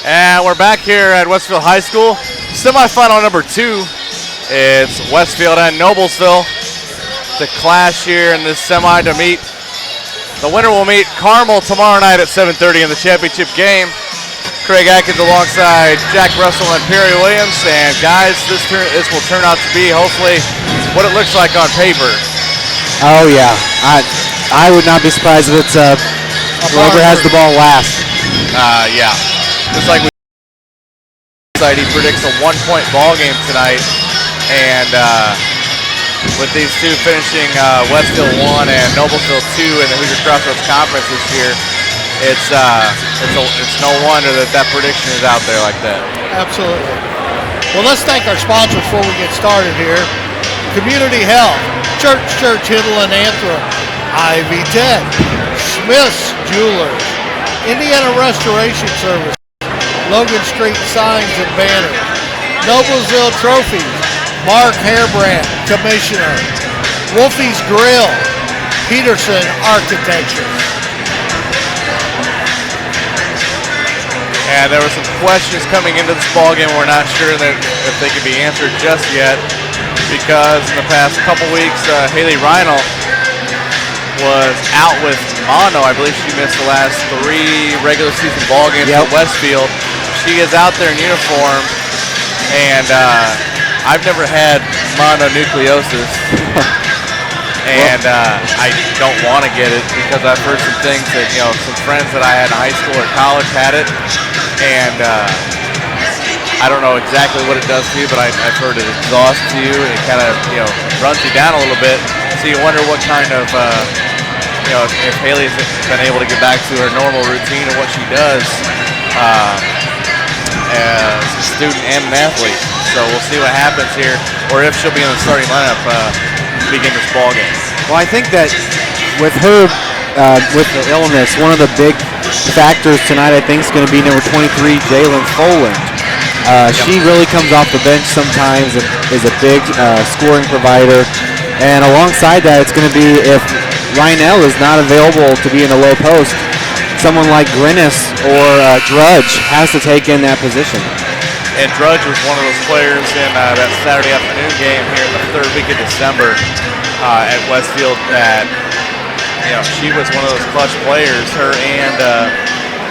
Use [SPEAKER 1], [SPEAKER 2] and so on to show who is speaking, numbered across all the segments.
[SPEAKER 1] And we're back here at Westfield High School. Semifinal number 2. It's Westfield and Noblesville to clash here in this semi to meet. The winner will meet Carmel tomorrow night at 7:30 in the championship game. Craig Atkins alongside Jack Russell and Perry Williams. And guys, this will turn out to be hopefully what it looks like on paper.
[SPEAKER 2] Oh yeah, I would not be surprised if it's whoever has the ball last.
[SPEAKER 1] Yeah. Just like we said, he predicts a 1-point ball game tonight, and with these two finishing Westfield 1 and Noblesville 2 in the Hoosier Crossroads Conference this year, it's no wonder that prediction is out there like that.
[SPEAKER 3] Absolutely. Well, let's thank our sponsors before we get started here. Community Health, Church, Hiddle and Antrim, Ivy Tech, Smith's Jewelers, Indiana Restoration Service, Logan Street Signs and Banners, Noblesville Trophies, Mark Hairbrand, Commissioner, Wolfie's Grill, Peterson Architecture.
[SPEAKER 1] And there were some questions coming into this ballgame. We're not sure that if they can be answered just yet, because in the past couple weeks, Haley Reinl was out with mono. I believe she missed the last 3 regular season ball games for Westfield. She is out there in uniform, and I've never had mononucleosis, and I don't want to get it because I've heard some things that, some friends that I had in high school or college had it, and I don't know exactly what it does to you, but I've heard it exhausts you, and it kind of, runs you down a little bit, so you wonder what kind of, if Haley's been able to get back to her normal routine of what she does as a student and an athlete. So we'll see what happens here, or if she'll be in the starting lineup to begin this ball game.
[SPEAKER 2] Well, I think that with her, with the illness, one of the big factors tonight, I think, is going to be number 23, Jalen Foland. She really comes off the bench sometimes and is a big scoring provider. And alongside that, it's going to be, if Reinl is not available to be in the low post, someone like Grinnis or Drudge has to take in that position.
[SPEAKER 1] And Drudge was one of those players in that Saturday afternoon game here in the 3rd week of December at Westfield that, she was one of those clutch players, her and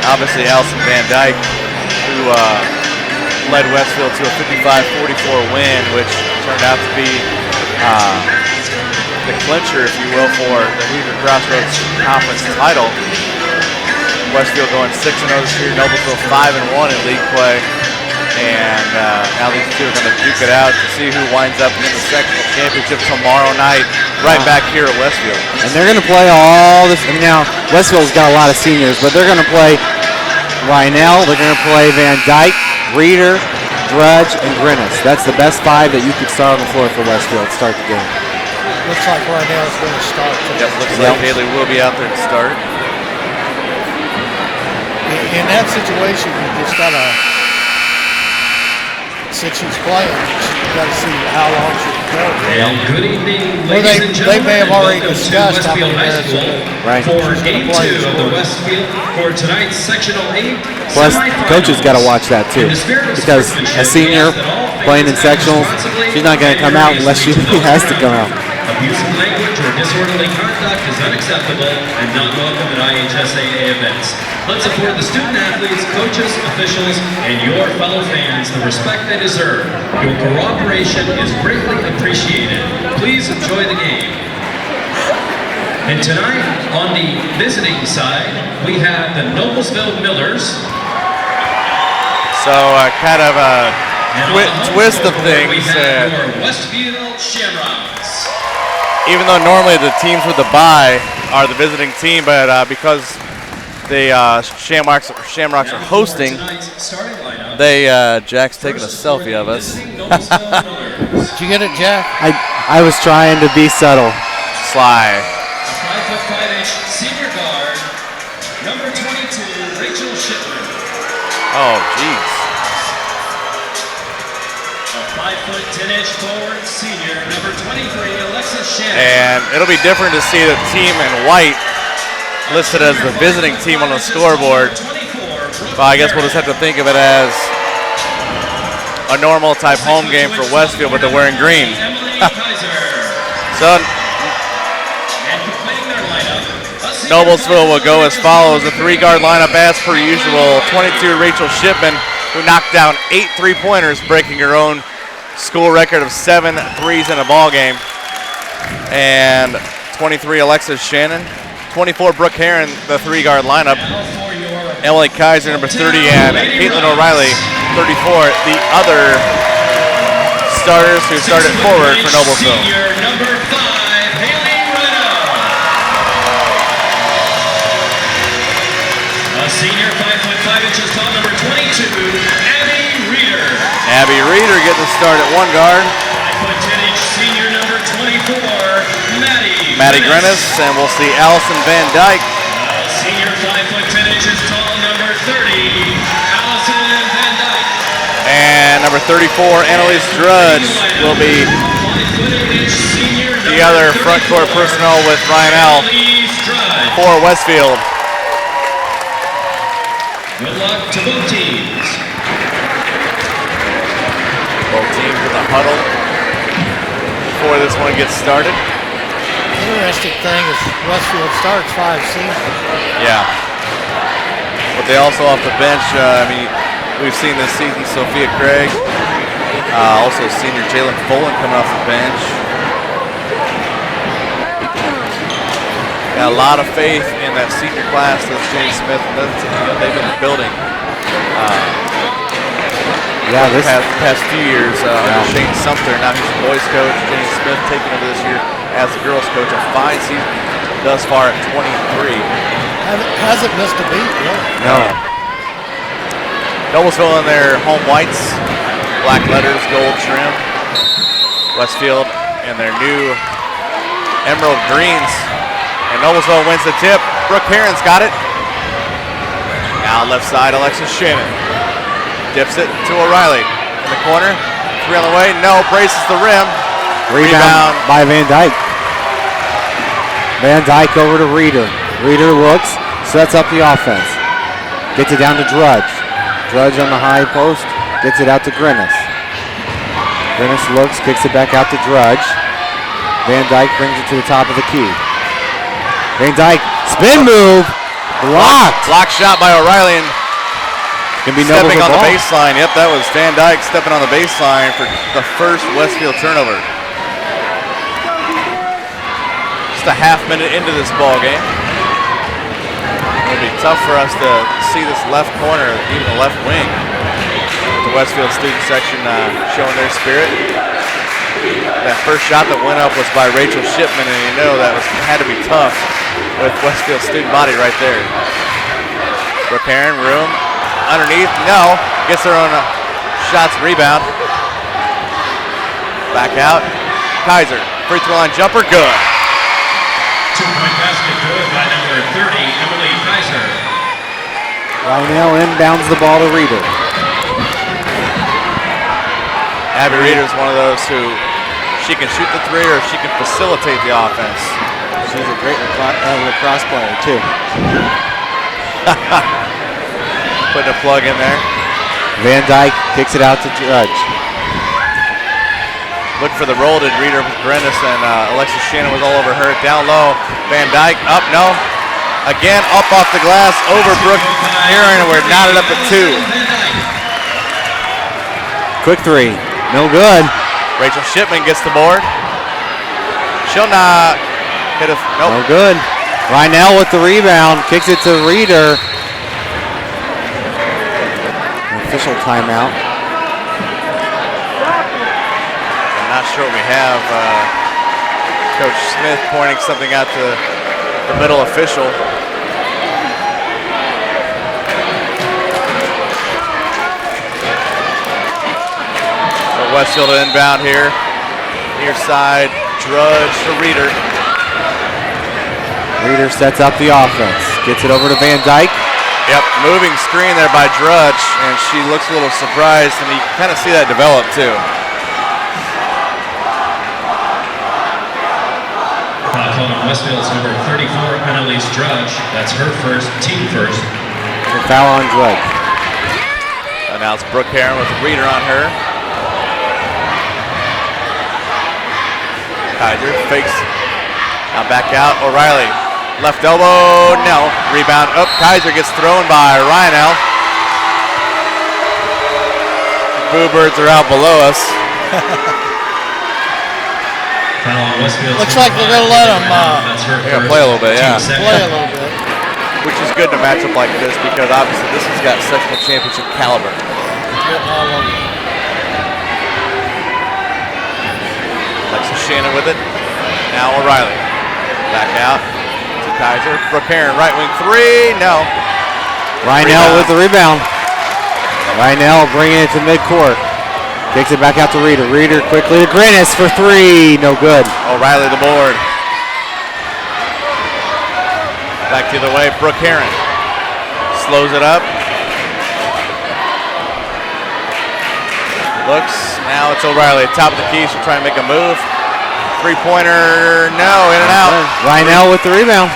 [SPEAKER 1] obviously Allison Van Dyke, who led Westfield to a 55-44 win, which turned out to be the clincher, if you will, for the Hoosier Crossroads Conference title. Westfield going 6-0 this year, Noblesville 5-1 in league play. And now these two are going to duke it out to see who winds up in the sectional championship tomorrow night, right back here at Westfield.
[SPEAKER 2] And they're going to play all this. I mean, now Westfield's got a lot of seniors, but they're going to play Reinl, they're going to play Van Dyke, Reeder, Drudge, and Grinnis. That's the best 5 that you could start on the floor for Westfield to start the game.
[SPEAKER 3] Looks like Reinl is going to start.
[SPEAKER 1] Yep, looks like Haley will be out there to start.
[SPEAKER 3] In that situation, you just got to, since she's playing, you got to see how long she can go.
[SPEAKER 4] And good evening,
[SPEAKER 3] well,
[SPEAKER 4] ladies and gentlemen.
[SPEAKER 3] They may have already discussed how
[SPEAKER 4] Westfield
[SPEAKER 3] many
[SPEAKER 4] High
[SPEAKER 3] minutes
[SPEAKER 4] School for Game 2 of the Westfield for tonight's Sectional A.
[SPEAKER 2] Plus, coaches got to watch that too, because a senior playing in sectionals, she's not going to come out unless she has to come out.
[SPEAKER 4] Abusive language or disorderly conduct is unacceptable and not welcome at IHSAA events. Let's afford the student athletes, coaches, officials, and your fellow fans the respect they deserve. Your cooperation is greatly appreciated. Please enjoy the game. And tonight, on the visiting side, we have the Noblesville Millers.
[SPEAKER 1] So kind of a twist of things.
[SPEAKER 4] We have your Westfield Shamrocks.
[SPEAKER 1] Even though normally the teams with the bye are the visiting team, but because the Shamrocks are hosting, Jack's taking a selfie of us.
[SPEAKER 3] Did you get it, Jack?
[SPEAKER 2] I was trying to be subtle.
[SPEAKER 1] Sly.
[SPEAKER 4] 5'5" senior guard, number 22, Rachel Shipman.
[SPEAKER 1] Oh, jeez.
[SPEAKER 4] A 5'10" forward senior, number 23, Alexis Shannon.
[SPEAKER 1] And it'll be different to see the team in white listed as the visiting team on the scoreboard. Well, I guess we'll just have to think of it as a normal type home game for Westfield, but they're wearing green. So Noblesville will go as follows. The 3-guard lineup as per usual. 22, Rachel Shipman, who knocked down 8 3-pointers, breaking her own school record of 7 threes in a ball game. And 23, Alexis Shannon. 24, Brooke Heron, the 3-guard lineup. Emily Kaiser, number 30, and Caitlin O'Reilly, 34, the other starters who started forward for Noblesville.
[SPEAKER 4] Senior number 5, Haley Reno. A senior 5'5" tall, number 22, Abby Reeder.
[SPEAKER 1] Abby Reeder getting the start at 1 guard.
[SPEAKER 4] 5'10" senior number 24,
[SPEAKER 1] Maddie Grennis, and we'll see Allison Van Dyke.
[SPEAKER 4] Senior 5'10" tall, number 30, Allison Van Dyke.
[SPEAKER 1] And number 34, Annalise Drudge, will be the other front court personnel with Ryan L. for Westfield.
[SPEAKER 4] Good luck to both teams.
[SPEAKER 1] Both teams in the huddle before this one gets started.
[SPEAKER 3] Interesting thing is Westfield starts 5 seniors.
[SPEAKER 1] Yeah. But they also off the bench, we've seen this season Sophia Craig, also senior Jalen Folan coming off the bench. Got a lot of faith in that senior class that Jenny Smith and they've been building. The past few years under Shane Sumter. Now he's the boys coach. Jenny Smith taking over this year as the girls coach. A fine season thus far at 23.
[SPEAKER 3] Hasn't missed a beat, really.
[SPEAKER 1] No. Noblesville in their home whites, black letters, gold trim. Westfield in their new emerald greens. And Noblesville wins the tip. Brooke Heron's got it. Now left side, Alexis Shannon. Dips it to O'Reilly. In the corner. 3 on the way. No, braces the rim.
[SPEAKER 2] Rebound by Van Dyke. Van Dyke over to Reeder. Reeder looks, sets up the offense. Gets it down to Drudge. Drudge on the high post. Gets it out to Grennis. Grennis looks, kicks it back out to Drudge. Van Dyke brings it to the top of the key. Van Dyke, spin move, blocked.
[SPEAKER 1] Block shot by O'Reilly and
[SPEAKER 2] Can be
[SPEAKER 1] stepping on the
[SPEAKER 2] ball.
[SPEAKER 1] baseline. Yep, that was Van Dyke stepping on the baseline for the first Westfield turnover. Just a half minute into this ball game. It'll be tough for us to see this left corner, even the left wing, with the Westfield student section showing their spirit. That first shot that went up was by Rachel Shipman, and that had to be tough with Westfield student body right there. Brooke Heron, room, underneath, no, gets her own shots, rebound. Back out, Kaiser, free throw line jumper, good.
[SPEAKER 4] 2-point basket good by number 30, Emily Kaiser.
[SPEAKER 2] Lionel inbounds the ball to Reeder.
[SPEAKER 1] Abby Reeder is one of those who she can shoot the 3 or she can facilitate the offense.
[SPEAKER 2] She's a great lacrosse player too.
[SPEAKER 1] Putting a plug in there.
[SPEAKER 2] Van Dyke kicks it out to Drudge.
[SPEAKER 1] Look for the roll to Reeder with Grennis, and Alexis Shannon was all over her. Down low, Van Dyke, up, no. Again, up off the glass, over Brooke Heron, and we're knotted up at 2.
[SPEAKER 2] Quick 3, no good.
[SPEAKER 1] Rachel Shipman gets the board. She'll not hit a, nope.
[SPEAKER 2] No good. Rynell with the rebound, kicks it to Reeder. Official timeout.
[SPEAKER 1] I'm not sure what we have. Coach Smith pointing something out to the middle official. So Westfield inbound here. Near side, Drudge to Reeder.
[SPEAKER 2] Reeder sets up the offense. Gets it over to Van Dyke.
[SPEAKER 1] Yep, moving screen there by Drudge, and she looks a little surprised, and you kind of see that develop too.
[SPEAKER 4] Foul call on Westfield's number 34, Annalise Drudge. That's her first, team first.
[SPEAKER 2] The foul on Drudge.
[SPEAKER 1] So now it's Brooke Heron with a reader on her. Kaiser fakes. Now back out. O'Reilly. Left elbow. No. Rebound up. Kaiser gets thrown by Ryanell. Boo Birds are out below us.
[SPEAKER 3] Looks like they're going to let them
[SPEAKER 1] play a little bit, yeah.
[SPEAKER 3] Play a little bit.
[SPEAKER 1] Which is good in a matchup like this because obviously this has got sectional championship caliber. Alexis Shannon with it. Now O'Reilly. Back out to Kaiser. Brooke Heron, right wing three. No.
[SPEAKER 2] Ryanell with the rebound. Ryanell bringing it to midcourt. Takes it back out to Reeder. Reeder quickly to Grinnis for three. No good.
[SPEAKER 1] O'Reilly the board. Back the other way, Brooke Heron. Slows it up. Looks, now it's O'Reilly. Top of the key, she'll try and make a move. Three-pointer, no, in and out.
[SPEAKER 2] Ryanell with the rebound.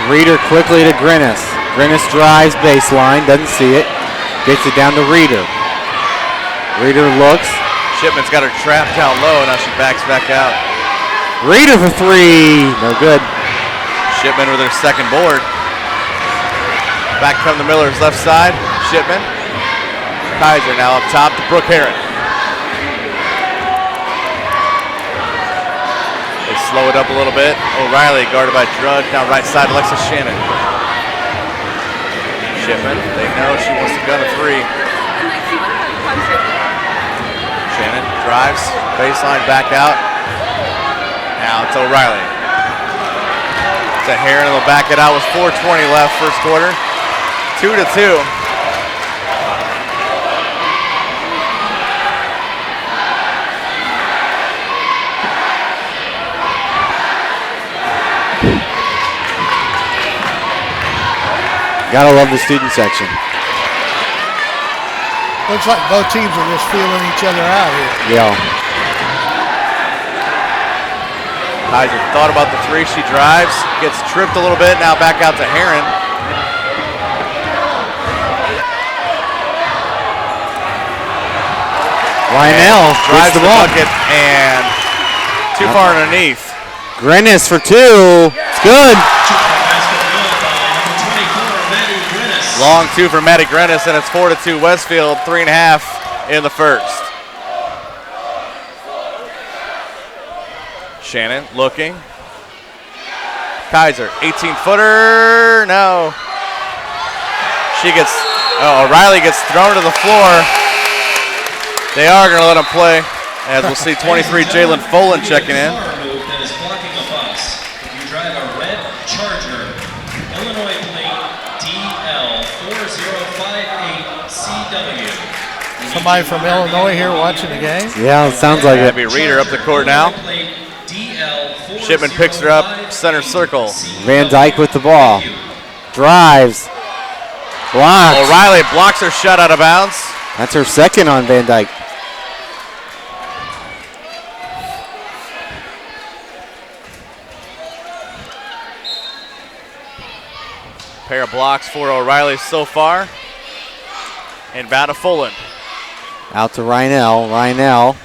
[SPEAKER 2] Reeder quickly to Grinnis. Grinnis drives baseline, doesn't see it. Gets it down to Reeder. Reeder looks.
[SPEAKER 1] Shipman's got her trapped down low, now she backs back out.
[SPEAKER 2] Reeder for three, no good.
[SPEAKER 1] Shipman with her second board. Back come the Millers left side. Shipman. Kaiser now up top to Brooke Heron. They slow it up a little bit. O'Reilly guarded by Drudge. Now right side, Alexis Shannon. Shipman, they know she wants to gun a three. Shannon drives, baseline back out. Now it's O'Reilly. To Heron, and they'll back it out with 4:20 left first quarter. 2-2.
[SPEAKER 2] Gotta love the student section.
[SPEAKER 3] Looks like both teams are just feeling each other out here.
[SPEAKER 2] Yeah.
[SPEAKER 1] Kaiser thought about the three. She drives, gets tripped a little bit. Now back out to Heron.
[SPEAKER 2] Ryanell
[SPEAKER 1] drives
[SPEAKER 2] the
[SPEAKER 1] the
[SPEAKER 2] ball.
[SPEAKER 1] bucket and too far underneath.
[SPEAKER 2] Grinnis for two. It's good.
[SPEAKER 1] Long two for Maddie Grennis, and it's 4-2 Westfield, 3.5 in the first. Shannon looking. Kaiser, 18-footer, no. O'Reilly gets thrown to the floor. They are going to let him play, as we'll see 23 Jalen Folan checking in.
[SPEAKER 3] Somebody from Illinois here watching the game?
[SPEAKER 2] Yeah, it sounds like it.
[SPEAKER 1] That'd be Reeder up the court now. Shipman picks her up, center circle.
[SPEAKER 2] Van Dyke with the ball. Drives. Blocked.
[SPEAKER 1] O'Reilly blocks her shot out of bounds.
[SPEAKER 2] That's her second on Van Dyke.
[SPEAKER 1] Pair of blocks for O'Reilly so far. Inbound to Folan.
[SPEAKER 2] Out to Ryanell. Ryanell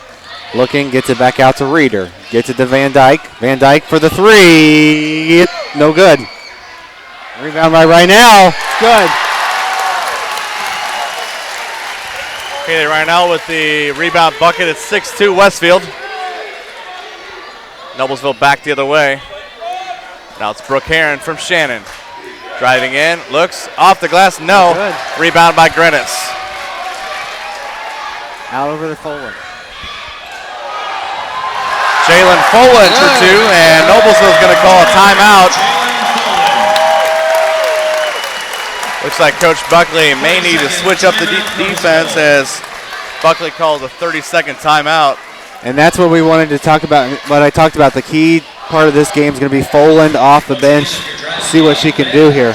[SPEAKER 2] looking, gets it back out to Reeder. Gets it to Van Dyke. Van Dyke for the three. No good. Rebound by Ryanell. Good.
[SPEAKER 1] Okay, Ryanell with the rebound bucket. It's 6-2 Westfield. Noblesville back the other way. Now it's Brooke Heron from Shannon. Driving in, looks, off the glass, no. Rebound by Grennis.
[SPEAKER 2] Out over the Folan.
[SPEAKER 1] Jalen Folan for two, and Noblesville's going to call a timeout. Looks like Coach Buckley may need to switch up the defense as Buckley calls a 30-second timeout.
[SPEAKER 2] And that's what we wanted to talk about, what I talked about. The key part of this game is going to be Folan off the bench, see what she can do here.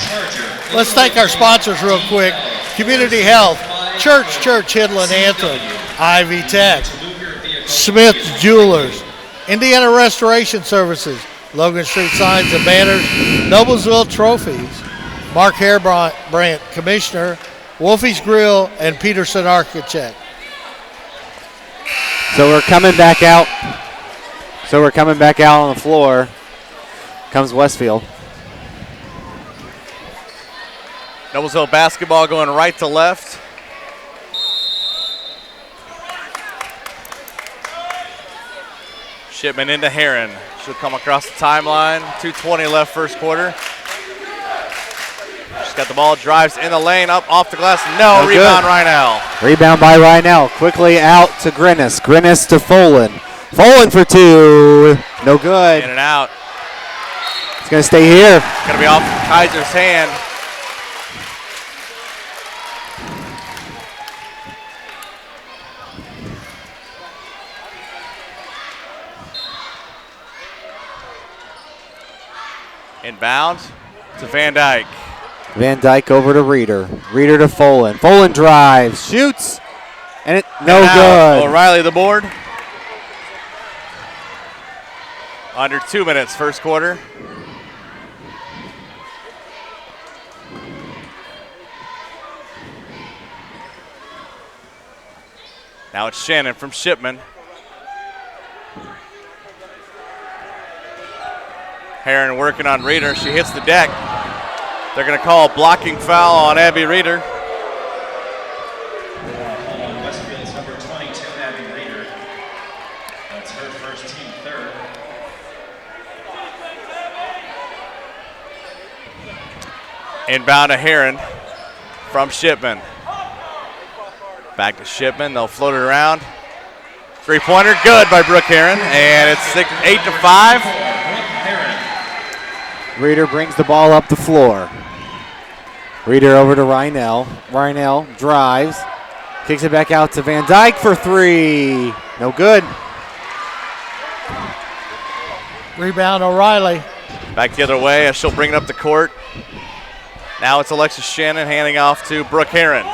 [SPEAKER 3] Let's thank our sponsors real quick. Community Health, Church, Hidland, Anthem, Ivy Tech, Smith Jewelers, Indiana Restoration Services, Logan Street Signs and Banners, Noblesville Trophies, Mark Hairbrandt, Commissioner, Wolfie's Grill, and Peterson Architect.
[SPEAKER 2] So we're coming back out. On the floor. Comes Westfield.
[SPEAKER 1] Noblesville basketball going right to left. Shipman into Heron. She'll come across the timeline. 2:20 left first quarter. She's got the ball, drives in the lane, up off the glass. No, rebound Rhinell.
[SPEAKER 2] Rebound by Rhinell. Quickly out to Grinnis. Grinnis to Folan. Folan for two. No good.
[SPEAKER 1] In and out.
[SPEAKER 2] It's going to stay here.
[SPEAKER 1] Going to be off Kaiser's hand. Inbound to Van Dyke.
[SPEAKER 2] Van Dyke over to Reeder. Reeder to Folan. Folan drives, shoots, and no good.
[SPEAKER 1] O'Reilly the board. Under 2 minutes first quarter. Now it's Shannon from Shipman. Heron working on Reeder. She hits the deck. They're going to call a blocking foul on Abby Reeder.
[SPEAKER 4] Westfield's number 22, Abby Reeder. That's her first team third.
[SPEAKER 1] Inbound to Heron from Shipman. Back to Shipman. They'll float it around. Three-pointer good by Brooke Heron, and it's 8-5.
[SPEAKER 2] Reeder brings the ball up the floor. Reeder over to Rhinell. Rhinell drives, kicks it back out to Van Dyke for three. No good.
[SPEAKER 3] Rebound O'Reilly.
[SPEAKER 1] Back the other way as she'll bring it up the court. Now it's Alexis Shannon handing off to Brooke Heron.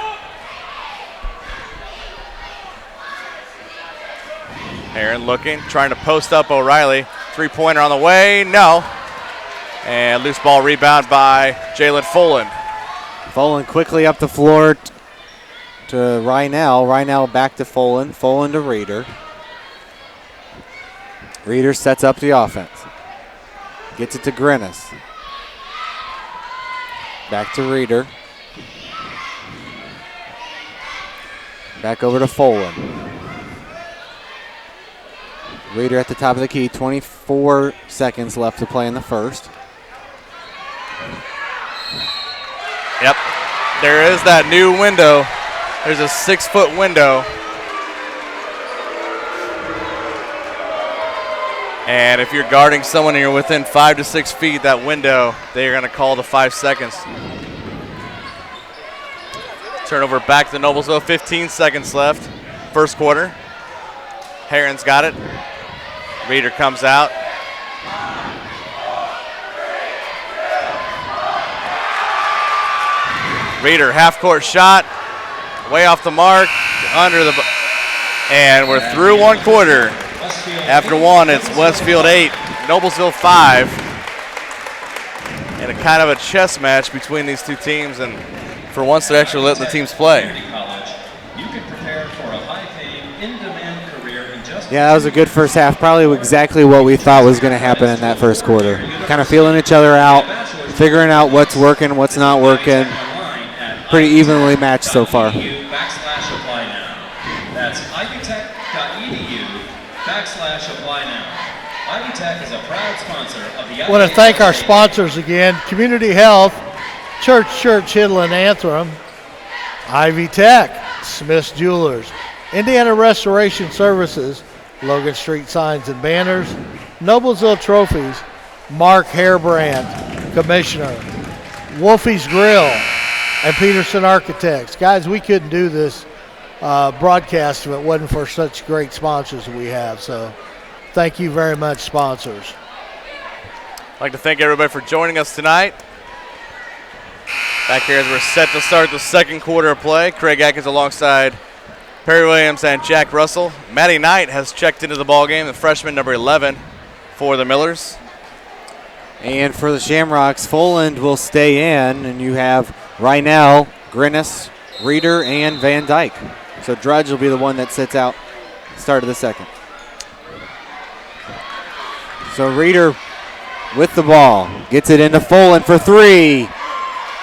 [SPEAKER 1] Heron looking, trying to post up O'Reilly. Three-pointer on the way, no. And loose ball rebound by Jalen Folan.
[SPEAKER 2] Folan quickly up the floor to Rhinell. Rhinell back to Folan. Folan to Reeder. Reeder sets up the offense. Gets it to Grinnis. Back to Reeder. Back over to Folan. Reeder at the top of the key. 24 seconds left to play in the first.
[SPEAKER 1] Yep, there is that new window. There's a 6-foot window. And if you're guarding someone and you're within 5 to 6 feet, that window, they're going to call the 5 seconds. Turnover back to Noblesville, 15 seconds left. First quarter. Heron's got it. Reeder comes out. Reeder, half-court shot, way off the mark, and we're through one quarter. After one, it's Westfield 8, Noblesville 5. And a kind of a chess match between these two teams, and for once they're actually letting the teams play.
[SPEAKER 2] Yeah, that was a good first half. Probably exactly what we thought was going to happen in that first quarter. Kind of feeling each other out, figuring out what's working, what's not working. Pretty evenly matched so far.
[SPEAKER 4] /apply now. That's ivytech.edu/apply now. Ivy Tech is a proud sponsor of the.
[SPEAKER 3] I want to thank our sponsors again: Community Health, Church Hiddle and Anthem, Ivy Tech, Smith's Jewelers, Indiana Restoration Services, Logan Street Signs and Banners, Noblesville Trophies, Mark Hairbrand, Commissioner, Wolfie's Grill, and Peterson Architects. Guys, we couldn't do this broadcast if it wasn't for such great sponsors that we have. So thank you very much, sponsors.
[SPEAKER 1] I'd like to thank everybody for joining us tonight. Back here as we're set to start the second quarter of play. Craig Atkins alongside Perry Williams and Jack Russell. Maddie Knight has checked into the ballgame, the freshman number 11 for the Millers.
[SPEAKER 2] And for the Shamrocks, Foland will stay in, and you have Rhinell, Grinnis, Reeder and Van Dyke. So Drudge will be the one that sits out start of the second. So Reeder with the ball. Gets it into Folan for three.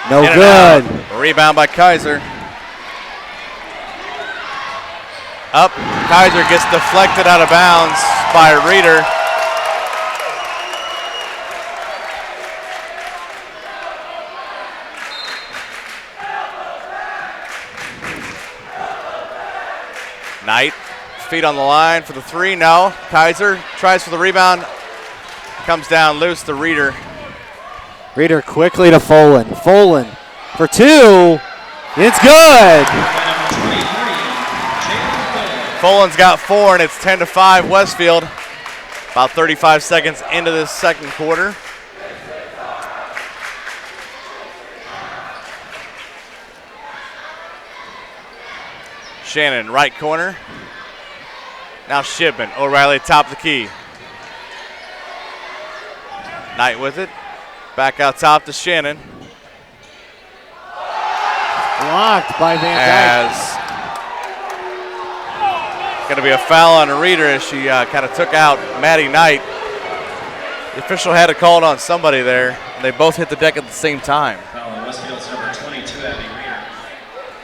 [SPEAKER 2] No good.
[SPEAKER 1] Rebound by Kaiser. Up. Kaiser gets deflected out of bounds by Reeder. Knight, feet on the line for the three. No. Kaiser tries for the rebound. Comes down loose to Reeder.
[SPEAKER 2] Reeder quickly to Folan. Folan for two. It's good.
[SPEAKER 1] Folan's got 4, and it's 10-5 Westfield. About 35 seconds into this second quarter. Shannon, right corner. Now Shipman. O'Reilly, top of the key. Knight with it. Back out top to Shannon.
[SPEAKER 2] Blocked by Van Dyke.
[SPEAKER 1] As going to be a foul on Reeder as she kind of took out Maddie Knight. The official had to call it on somebody there, and they both hit the deck at the same time.
[SPEAKER 4] Foul on Westfield's number 22, Abby Reeder.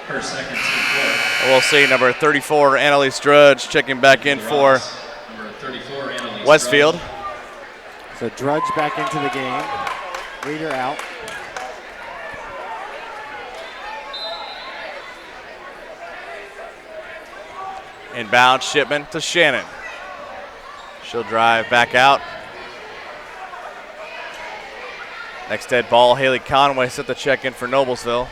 [SPEAKER 4] Her second team foul.
[SPEAKER 1] We'll see number 34, Annalise Drudge, checking back in for
[SPEAKER 4] Number 34, Annalise
[SPEAKER 1] Westfield.
[SPEAKER 4] Drudge.
[SPEAKER 2] So Drudge back into the game. Reeder out.
[SPEAKER 1] Inbound, Shipman to Shannon. She'll drive back out. Next dead ball, Haley Conway set the check in for Noblesville.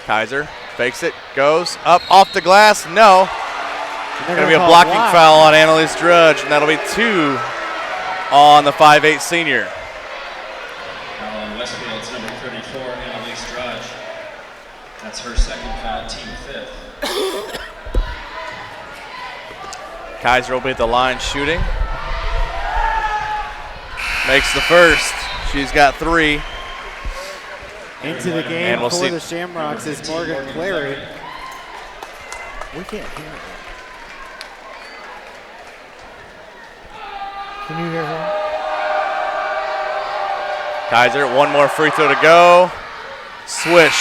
[SPEAKER 1] Kaiser fakes it, goes up off the glass, no. Going to be a blocking foul on Annalise Drudge, and that'll be 2 on the 5'8 senior.
[SPEAKER 4] Foul on Westfield's number 34, Annalise Drudge. That's her second foul, team 5th.
[SPEAKER 1] Kaiser will be at the line shooting. Makes the first. She's got 3.
[SPEAKER 2] Into the game
[SPEAKER 1] And we'll
[SPEAKER 2] for
[SPEAKER 1] see.
[SPEAKER 2] the Shamrocks is Morgan Clary. We can't hear it.
[SPEAKER 3] Can you hear her?
[SPEAKER 1] Kaiser, one more free throw to go. Swish.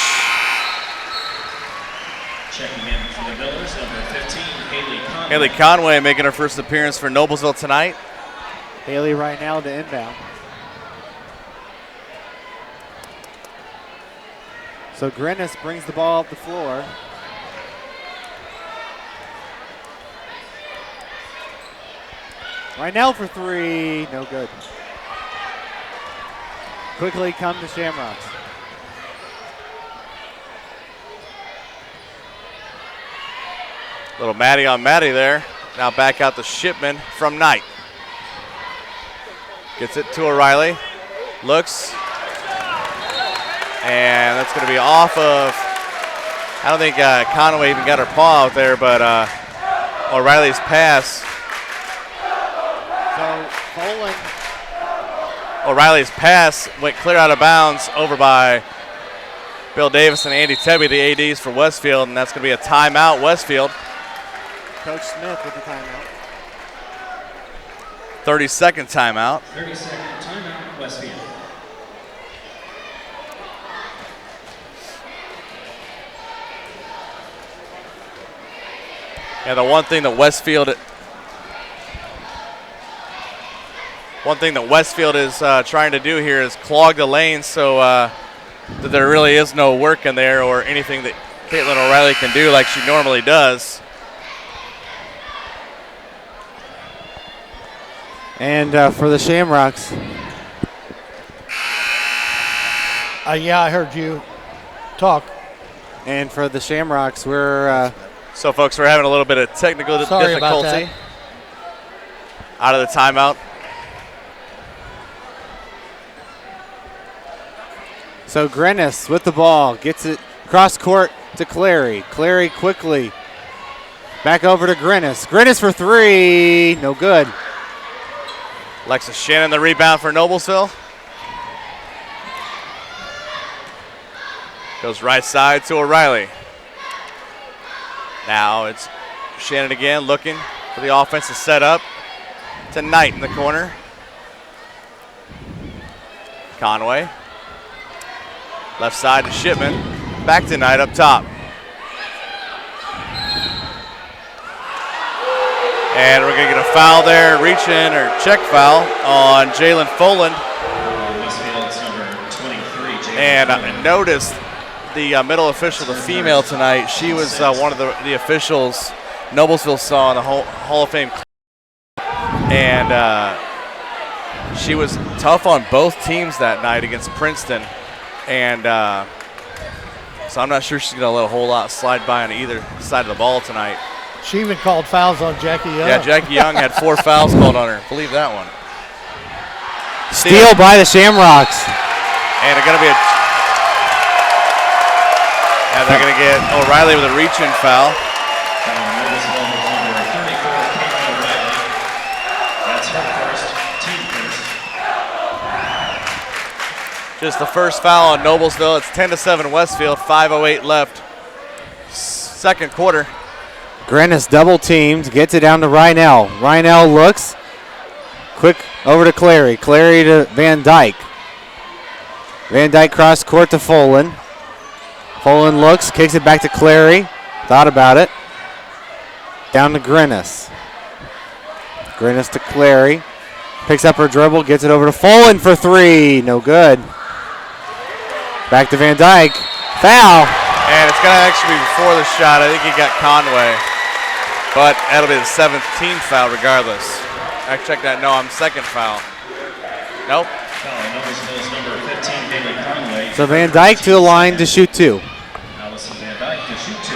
[SPEAKER 4] Checking in for the Millers, number 15, Haley Conway.
[SPEAKER 1] Haley Conway making her first appearance for Noblesville tonight.
[SPEAKER 2] Haley right now to inbound. So Grennis brings the ball up the floor. Right now for 3, no good. Quickly come to Shamrocks.
[SPEAKER 1] Little Maddie on Maddie there. Now back out to Shipman from Knight. Gets it to O'Reilly. Looks. And that's going to be off of, I don't think Conway even got her paw out there, but O'Reilly's pass.
[SPEAKER 2] So Folan.
[SPEAKER 1] O'Reilly's pass went clear out of bounds over by Bill Davis and Andy Tebby, the ADs for Westfield, and that's going to be a timeout, Westfield.
[SPEAKER 2] Coach Smith with the timeout.
[SPEAKER 1] 30-second timeout.
[SPEAKER 4] 30-second timeout, Westfield.
[SPEAKER 1] Yeah, the one thing that Westfield is trying to do here is clog the lanes so that there really is no work in there or anything that Caitlin O'Reilly can do like she normally does.
[SPEAKER 2] And for the Shamrocks.
[SPEAKER 3] Yeah, I heard you talk.
[SPEAKER 2] And for the Shamrocks, we're
[SPEAKER 1] So, folks, we're having a little bit of technical
[SPEAKER 3] Sorry about
[SPEAKER 1] difficulty.
[SPEAKER 3] that.
[SPEAKER 1] Out of the timeout.
[SPEAKER 2] so Grennis with the ball gets it cross court to Clary. Clary quickly back over to Grennis. Grennis for 3, no good.
[SPEAKER 1] Alexa Shannon the rebound for Noblesville. Goes right side to O'Reilly. Now it's Shannon again looking for the offense to set up to Knight in the corner. Conway. Left side to Shipman. Back to Knight up top. And we're going to get a foul there, reach in or check foul on Jalen Foland. And I noticed the middle official, the female tonight, she was one of the officials Noblesville saw in the Hall of Fame. And she was tough on both teams that night against Princeton. And so I'm not sure she's going to let a whole lot slide by on either side of the ball tonight.
[SPEAKER 3] She even called fouls on Jackie Young.
[SPEAKER 1] Yeah, Jackie Young had 4 fouls called on her. Believe that one.
[SPEAKER 2] Steal by the Shamrocks.
[SPEAKER 1] And they're going to be and they're going to get O'Reilly with a reach-in foul.
[SPEAKER 4] That's her first, team first.
[SPEAKER 1] Just the first foul on Noblesville. It's 10-7 Westfield, 5:08 left. Second quarter.
[SPEAKER 2] Grennis double teamed, gets it down to Rynell. Rynell looks, quick over to Clary. Clary to Van Dyke. Van Dyke cross court to Folan. Folan looks, kicks it back to Clary. Thought about it. Down to Grennis. Grennis to Clary. Picks up her dribble, gets it over to Folan for 3. No good. Back to Van Dyke. Foul.
[SPEAKER 1] And it's going to actually be before the shot. I think he got Conway. But that'll be the 7th team foul regardless. I checked that. No, I'm second foul. Nope.
[SPEAKER 4] Number 15, Haley Conway.
[SPEAKER 2] So Van Dyke to the line to shoot 2.
[SPEAKER 4] Allison Van Dyke to shoot 2.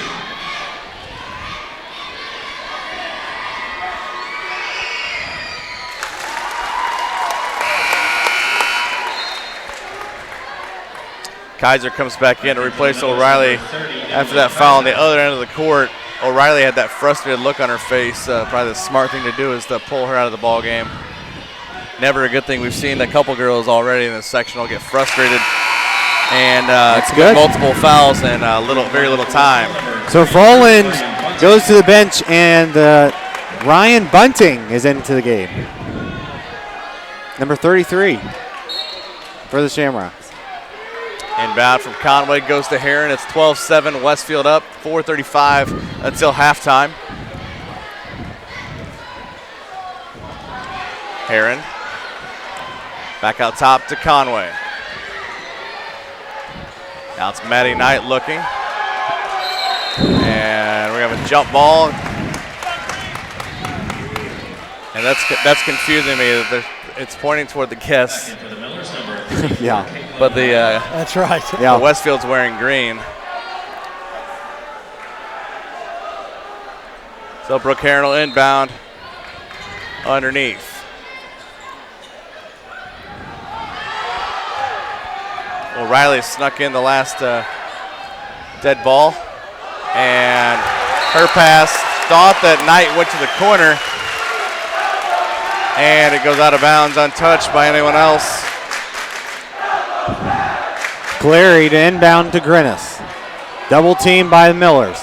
[SPEAKER 1] Kaiser comes back in to replace O'Reilly after that foul on the other end of the court. O'Reilly had that frustrated look on her face. Probably the smart thing to do is to pull her out of the ball game. Never a good thing. We've seen a couple girls already in the sectional get frustrated and commit multiple fouls in very little time.
[SPEAKER 2] So Foland goes to the bench, and Ryan Bunting is into the game. Number 33 for the Shamrocks.
[SPEAKER 1] Inbound from Conway goes to Heron. It's 12-7, Westfield up, 4:35 until halftime. Heron back out top to Conway. Now it's Maddie Knight looking. And we have a jump ball. And that's confusing me. It's pointing toward the guests.
[SPEAKER 2] Yeah.
[SPEAKER 1] But
[SPEAKER 3] that's right.
[SPEAKER 2] Yeah.
[SPEAKER 1] The Westfield's wearing green. So Brooke Heron will inbound underneath. O'Reilly snuck in the last dead ball. And her pass thought that Knight went to the corner. And it goes out of bounds, untouched by anyone else.
[SPEAKER 2] Clary to inbound to Grennis. Double team by the Millers.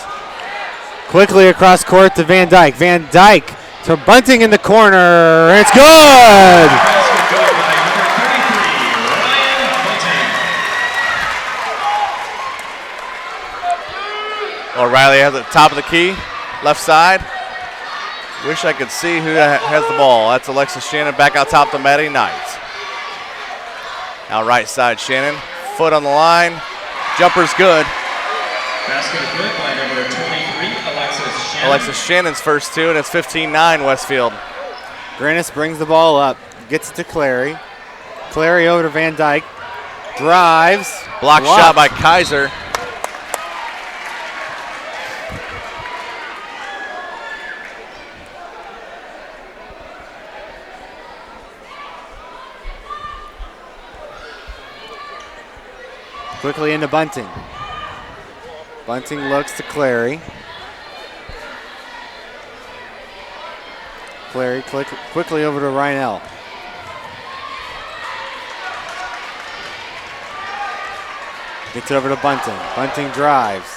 [SPEAKER 2] Quickly across court to Van Dyke. Van Dyke to Bunting in the corner. It's good!
[SPEAKER 1] O'Reilly has it at the top of the key, left side. Wish I could see who has the ball. That's Alexis Shannon back out top to Maddie Knight. Now right side Shannon. Foot on the line. Jumper's good.
[SPEAKER 4] Basket good by number 23, Alexis Shannon.
[SPEAKER 1] Alexis Shannon's first 2, and it's 15-9 Westfield.
[SPEAKER 2] Grennis brings the ball up. Gets it to Clary. Clary over to Van Dyke. Drives.
[SPEAKER 1] Blocked shot by Kaiser.
[SPEAKER 2] Quickly into Bunting. Bunting looks to Clary. Clary quickly over to Rynell. Gets it over to Bunting. Bunting drives.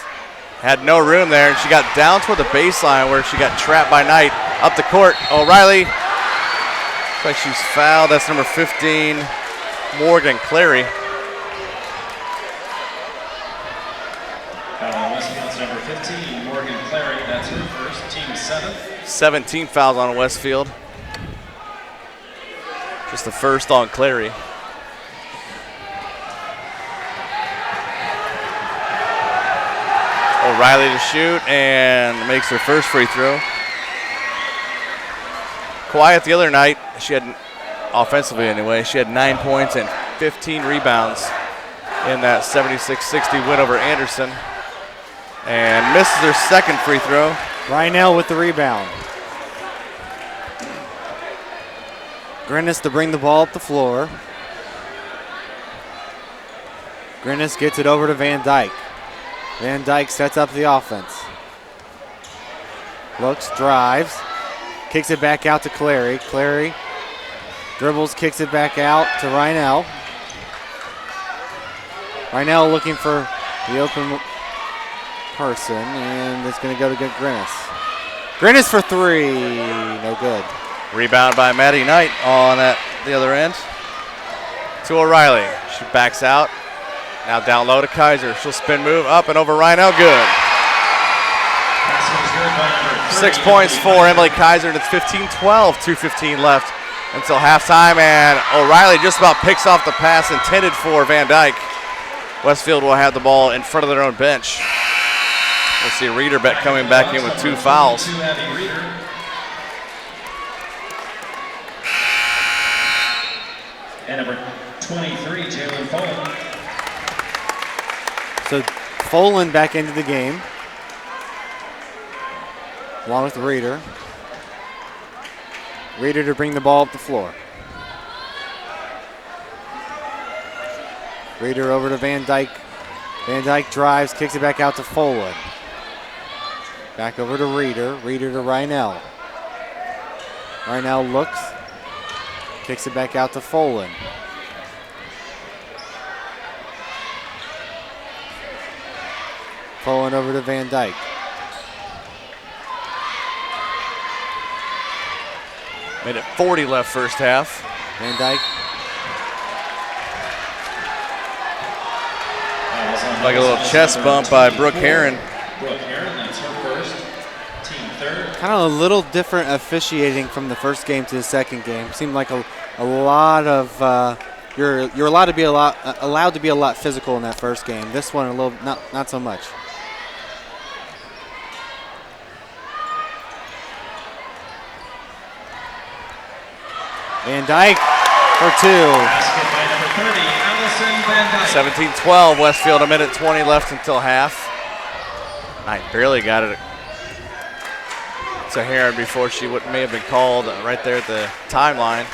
[SPEAKER 1] Had no room there, and she got down toward the baseline where she got trapped by Knight. Up the court, O'Reilly. Looks like she's fouled. That's number 15, Morgan Clary.
[SPEAKER 4] Westfield's number 15, Morgan Clary. That's her first, team 7.
[SPEAKER 1] 17 fouls on Westfield. Just the first on Clary. O'Reilly to shoot and makes her first free throw. Quiet the other night. She had, offensively anyway, she had 9 points and 15 rebounds in that 76-60 win over Anderson. And misses her second free throw.
[SPEAKER 2] Rynell with the rebound. Grinnis to bring the ball up the floor. Grinnis gets it over to Van Dyke. Van Dyke sets up the offense. Looks, drives, kicks it back out to Clary. Clary dribbles, kicks it back out to Rynell. Rynell looking for the open person, and it's going to go to get Grinnis. Grinnis for three, no good.
[SPEAKER 1] Rebound by Maddie Knight on the other end. To O'Reilly. She backs out. Now down low to Kaiser. She'll spin move up and over Rynell. Good. 6 points for Emily Kaiser, and it's 15-12. 2:15 left until halftime, and O'Reilly just about picks off the pass intended for Van Dyke. Westfield will have the ball in front of their own bench. We'll see Reeder coming back in with 2 fouls.
[SPEAKER 4] And number 23, Jalen Folan.
[SPEAKER 2] So Folan back into the game, along with Reeder. Reeder to bring the ball up the floor. Reeder over to Van Dyke. Van Dyke drives, kicks it back out to Folan. Back over to Reeder. Reeder to Rynell. Rynell looks, kicks it back out to Folan. Folan over to Van Dyke.
[SPEAKER 1] Minute 40 left first half.
[SPEAKER 2] Van Dyke.
[SPEAKER 1] Like a little chest bump by Brooke Heron.
[SPEAKER 4] Brooke Heron, that's her first, team 3rd.
[SPEAKER 2] Kind of a little different officiating from the first game to the second game. Seemed like a lot of you're allowed to be a lot physical in that first game. This one a little not so much. Van Dyke for 2.
[SPEAKER 4] Basket by number 30, Allison Van Dyke.
[SPEAKER 1] 17-12, Westfield, a minute 20 left until half. Knight barely got it to Heron before she may have been called right there at the timeline.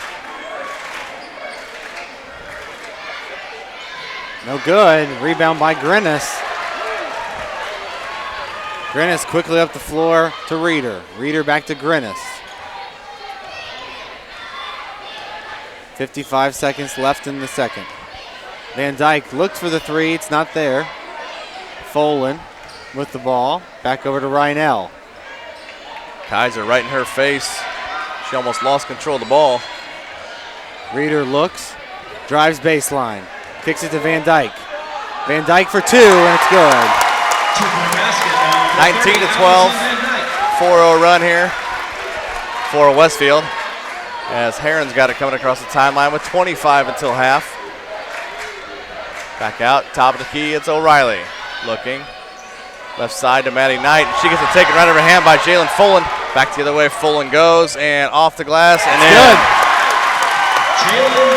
[SPEAKER 2] No good. Rebound by Grinnis. Grinnis quickly up the floor to Reeder. Reeder back to Grinnis. 55 seconds left in the second. Van Dyke looks for the 3. It's not there. Folan with the ball. Back over to Rynell.
[SPEAKER 1] Kaiser right in her face. She almost lost control of the ball.
[SPEAKER 2] Reeder looks, drives baseline, kicks it to Van Dyke. Van Dyke for 2, and it's good.
[SPEAKER 4] 2-point basket.
[SPEAKER 1] 19-12, 4-0 run here for Westfield, as Heron's got it coming across the timeline with 25 until half. Back out, top of the key, it's O'Reilly. Looking, left side to Maddie Knight. She gets it taken right over hand by Jalen Folan. Back the other way, Folan goes, and off the glass, and in.
[SPEAKER 2] Good.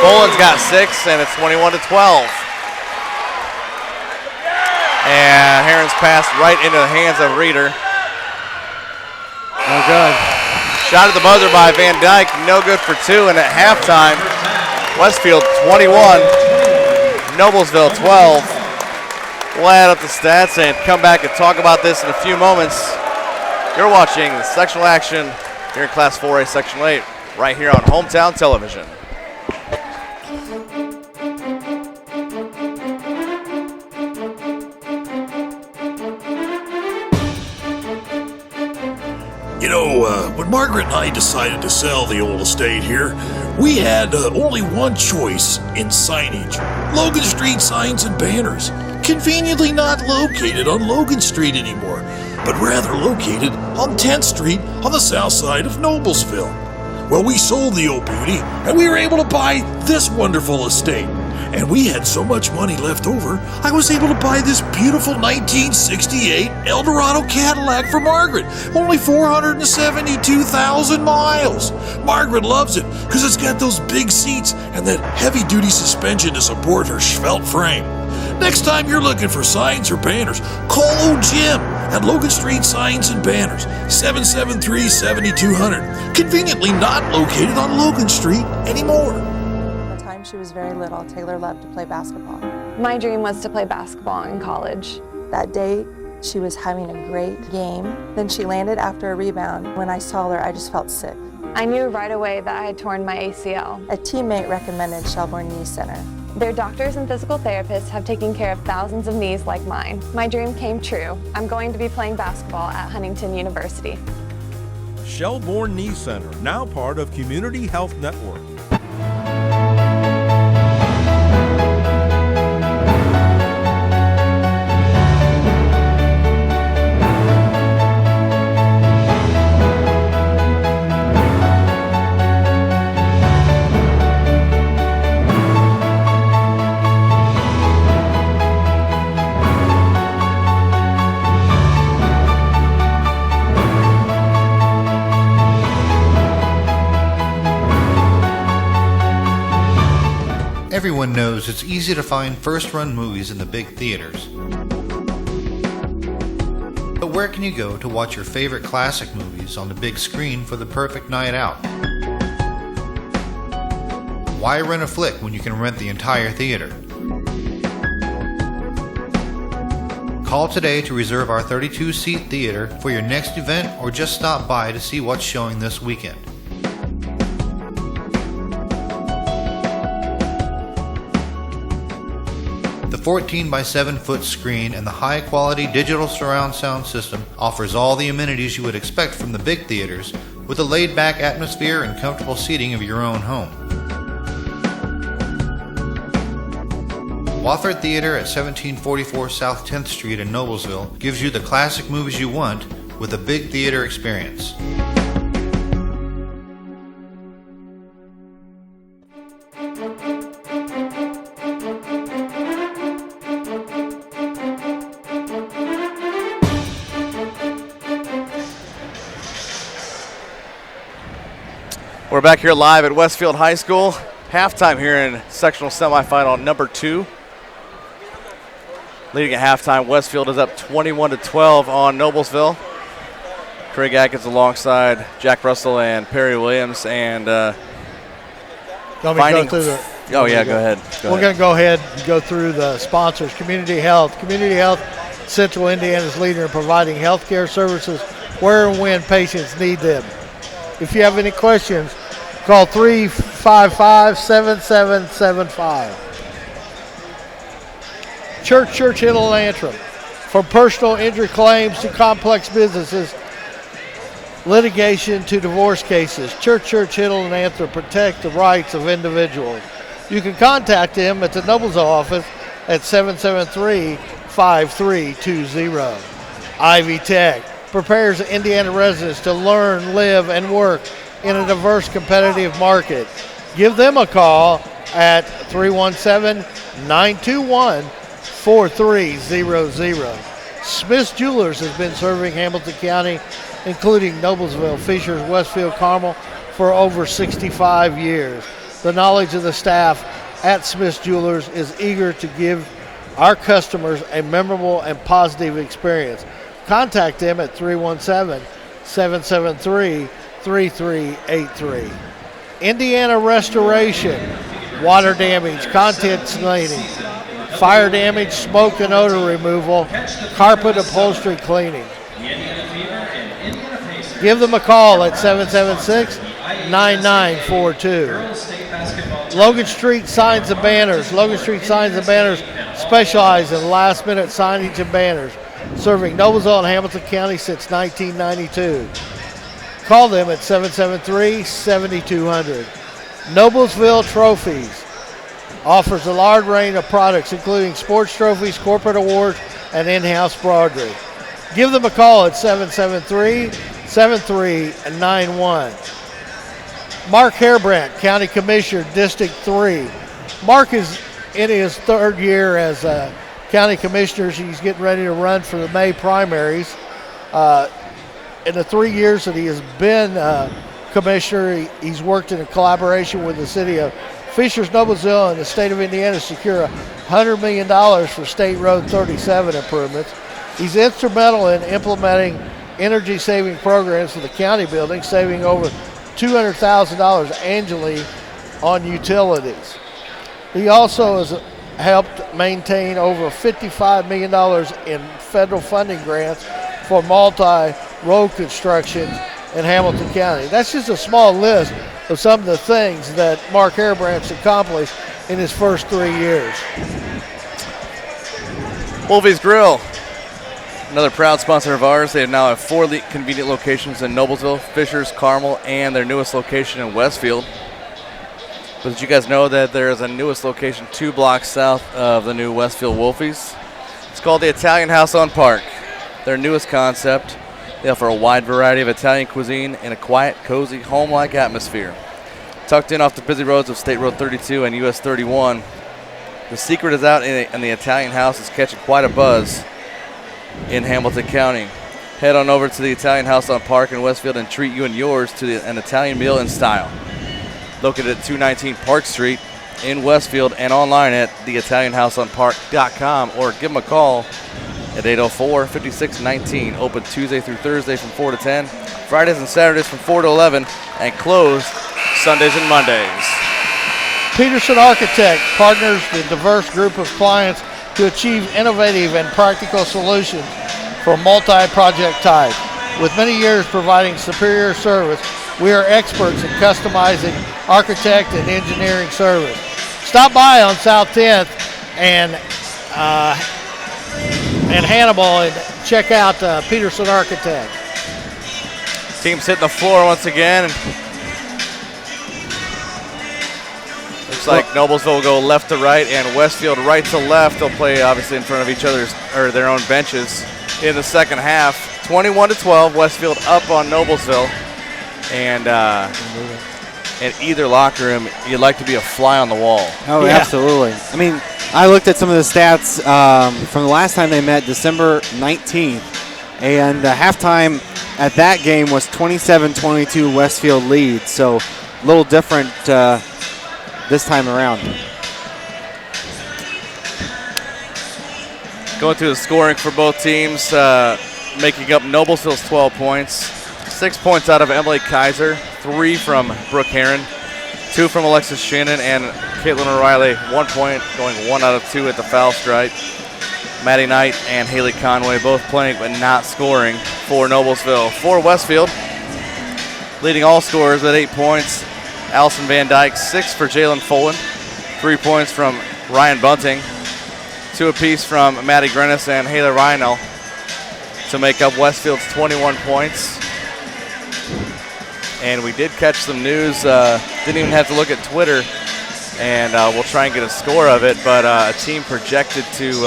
[SPEAKER 1] Folan's got 6, and it's 21-12. And Heron's passed right into the hands of Reeder.
[SPEAKER 2] No good.
[SPEAKER 1] Shot at the buzzer by Van Dyke, no good for 2, and at halftime, Westfield 21, Noblesville 12. We'll add up the stats and come back and talk about this in a few moments. You're watching the sectional action here in Class 4A Section 8, right here on Hometown Television.
[SPEAKER 5] You know, when Margaret and I decided to sell the old estate here, we had only one choice in signage. Logan Street signs and banners. Conveniently not located on Logan Street anymore, but rather located on 10th Street on the south side of Noblesville. Well, we sold the old beauty, and we were able to buy this wonderful estate. And we had so much money left over, I was able to buy this beautiful 1968 Eldorado Cadillac for Margaret. Only 472,000 miles. Margaret loves it because it's got those big seats and that heavy-duty suspension to support her svelte frame. Next time you're looking for signs or banners, call old Jim at Logan Street Signs and Banners, 773-7200. Conveniently not located on Logan Street anymore.
[SPEAKER 6] She was very little. Taylor loved to play basketball.
[SPEAKER 7] My dream was to play basketball in college.
[SPEAKER 6] That day, she was having a great game. Then she landed after a rebound. When I saw her, I just felt sick.
[SPEAKER 7] I knew right away that I had torn my ACL.
[SPEAKER 6] A teammate recommended Shelbourne Knee Center.
[SPEAKER 7] Their doctors and physical therapists have taken care of thousands of knees like mine. My dream came true. I'm going to be playing basketball at Huntington University.
[SPEAKER 8] Shelbourne Knee Center, now part of Community Health Network.
[SPEAKER 9] Everyone knows it's easy to find first-run movies in the big theaters. But where can you go to watch your favorite classic movies on the big screen for the perfect night out? Why rent a flick when you can rent the entire theater? Call today to reserve our 32-seat theater for your next event, or just stop by to see what's showing this weekend. The 14 by 7 foot screen and the high quality digital surround sound system offers all the amenities you would expect from the big theaters, with a laid back atmosphere and comfortable seating of your own home. Wofford Theater at 1744 South 10th Street in Noblesville gives you the classic movies you want with a big theater experience.
[SPEAKER 1] We're back here live at Westfield High School. Halftime here in sectional semifinal number 2. Leading at halftime, Westfield is up 21-12 on Noblesville. Craig Atkins alongside Jack Russell and Perry Williams. And
[SPEAKER 3] Go ahead.
[SPEAKER 1] We're going
[SPEAKER 3] to go ahead and go through the sponsors. Community Health. Community Health, Central Indiana's leader in providing health care services where and when patients need them. If you have any questions, call 355-7775. Church Hill and Antrim. From personal injury claims to complex businesses, litigation to divorce cases, Church Hill and Antrim protect the rights of individuals. You can contact them at the Noblesville office at 773-5320. Ivy Tech prepares Indiana residents to learn, live, and work in a diverse competitive market. Give them a call at 317-921-4300. Smith's Jewelers has been serving Hamilton County, including Noblesville, Fishers, Westfield, Carmel, for over 65 years. The knowledge of the staff at Smith's Jewelers is eager to give our customers a memorable and positive experience. Contact them at 317-773-3383. Indiana Restoration, water damage, content cleaning, fire damage, smoke and odor removal, carpet upholstery cleaning. Give them a call at 776-9942. Logan Street Signs and Banners. Logan Street Signs and Banners specialize in last-minute signage and banners, serving Noblesville and Hamilton County since 1992. Call them at 773-7200. Noblesville Trophies offers a large range of products, including sports trophies, corporate awards, and in-house embroidery. Give them a call at 773-7391. Mark Hairbrandt, County Commissioner, District 3. Mark is in his third year as County Commissioner. He's getting ready to run for the May primaries. In the 3 years that he has been Commissioner, he's worked in a collaboration with the city of Fishers, Noblesville, and the state of Indiana to secure $100 million for State Road 37 improvements. He's instrumental in implementing energy-saving programs for the county buildings, saving over $200,000 annually on utilities. He also has helped maintain over $55 million in federal funding grants for multi-road construction in Hamilton County. That's just a small list of some of the things that Mark Hairbrandt's accomplished in his first 3 years.
[SPEAKER 1] Wolfie's Grill, another proud sponsor of ours. They now have 4 convenient locations in Noblesville, Fishers, Carmel, and their newest location in Westfield. But did you guys know that there is a newest location 2 blocks south of the new Westfield Wolfies? It's called the Italian House on Park. Their newest concept. They offer a wide variety of Italian cuisine in a quiet, cozy, home-like atmosphere. Tucked in off the busy roads of State Road 32 and US 31, the secret is out and the Italian House is catching quite a buzz in Hamilton County. Head on over to the Italian House on Park in Westfield and treat you and yours to an Italian meal in style. Located at 219 Park Street in Westfield and online at theitalianhouseonpark.com or give them a call at 804-5619. Open Tuesday through Thursday from 4 to 10, Fridays and Saturdays from 4 to 11, and closed Sundays and Mondays.
[SPEAKER 3] Peterson Architect partners with a diverse group of clients to achieve innovative and practical solutions for multi-project type. With many years providing superior service, we are experts in customizing architect and engineering service. Stop by on South 10th and Hannibal and check out Peterson Architect.
[SPEAKER 1] Team's hitting the floor once again. Looks like Noblesville will go left to right and Westfield right to left. They'll play obviously in front of each other's or their own benches in the second half. 21-12, Westfield up on Noblesville. And in either locker room, you'd like to be a fly on the wall.
[SPEAKER 2] Oh, yeah. Absolutely. I mean, I looked at some of the stats from the last time they met, December 19th, and the halftime at that game was 27-22 Westfield lead, so a little different this time around.
[SPEAKER 1] Going through the scoring for both teams, making up Noblesville's 12 points. 6 points out of Emily Kaiser, 3 from Brooke Herron, 2 from Alexis Shannon, and Caitlin O'Reilly, 1 point, going 1 out of 2 at the foul stripe. Maddie Knight and Haley Conway both playing but not scoring for Noblesville. For Westfield, leading all scorers at 8 points, Allison Van Dyke, 6 for Jalen Foland, 3 points from Ryan Bunting, 2 apiece from Maddie Grennis and Haley Reinel to make up Westfield's 21 points. And we did catch some news, didn't even have to look at Twitter, and we'll try and get a score of it, but a team projected to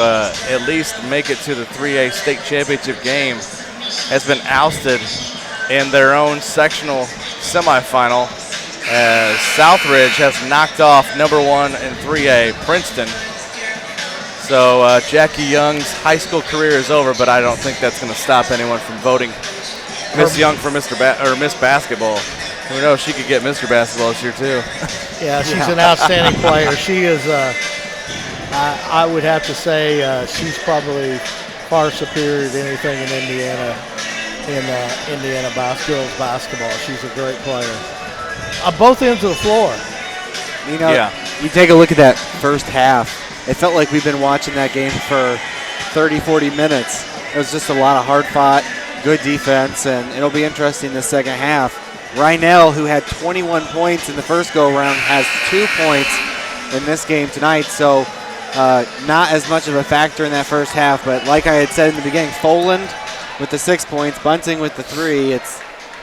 [SPEAKER 1] at least make it to the 3A state championship game has been ousted in their own sectional semifinal as Southridge has knocked off number 1 in 3A, Princeton. So Jackie Young's high school career is over, but I don't think that's going to stop anyone from voting Miss Young for Miss Basketball. Who knows, she could get Mr. Basketball this year too.
[SPEAKER 3] Yeah, she's an outstanding player. She is, I would have to say, she's probably far superior to anything in Indiana, Indiana girls basketball. She's a great player. On both ends of the floor.
[SPEAKER 2] You know, you take a look at that first half. It felt like we've been watching that game for 30, 40 minutes. It was just a lot of hard fought, good defense, and it'll be interesting the second half. Reinel, who had 21 points in the first go-around, has 2 points in this game tonight, so not as much of a factor in that first half, but like I had said in the beginning, Foland with the 6 points, Bunting with the 3.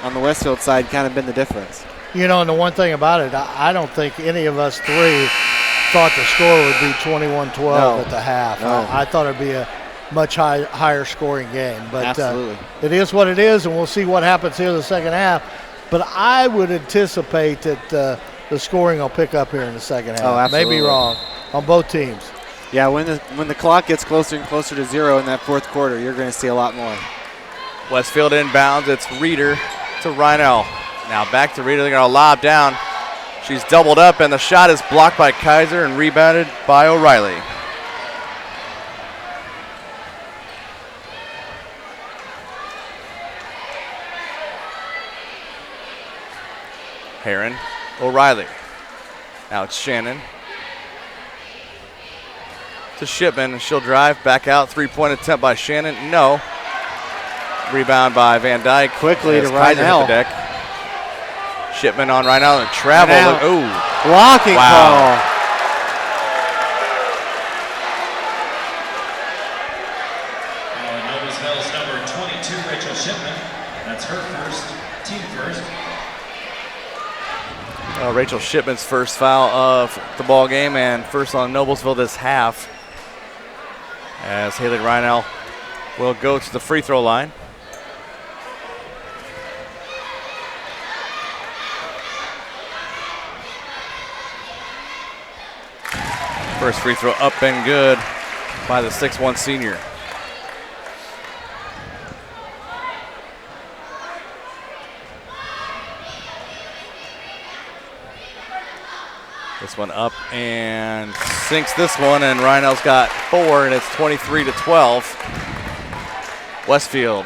[SPEAKER 2] on the Westfield side kind of been the difference.
[SPEAKER 3] You know, and the one thing about it, I don't think any of us three thought the score would be 21-12 at the half.
[SPEAKER 2] No.
[SPEAKER 3] I thought it would be a much higher scoring game. But
[SPEAKER 2] Absolutely.
[SPEAKER 3] It is what it is, and we'll see what happens here in the second half. But I would anticipate that the scoring will pick up here in the second half.
[SPEAKER 2] Oh, absolutely.
[SPEAKER 3] Maybe wrong on both teams.
[SPEAKER 2] Yeah, when the clock gets closer and closer to 0 in that fourth quarter, you're going to see a lot more.
[SPEAKER 1] Westfield inbounds. It's Reeder to Rhinell. Now back to Reeder. They're going to lob down. She's doubled up, and the shot is blocked by Kaiser and rebounded by O'Reilly. Heron, O'Reilly. Now it's Shannon to Shipman, and she'll drive back out. 3-point attempt by Shannon. No. Rebound by Van Dyke.
[SPEAKER 2] Quickly to
[SPEAKER 1] Kaiser hit
[SPEAKER 2] Rhinell.
[SPEAKER 1] the deck. Shipman on Rhinell and travel. Ooh.
[SPEAKER 2] Blocking call.
[SPEAKER 4] Noblesville's number 22, Rachel Shipman. That's her first, team first.
[SPEAKER 1] Rachel Shipman's first foul of the ball game and first on Noblesville this half, as Haley Rhinell will go to the free throw line. First free throw up and good by the 6'1" senior. This one up and sinks this one, and Rhinell's got 4, and it's 23-12. Westfield.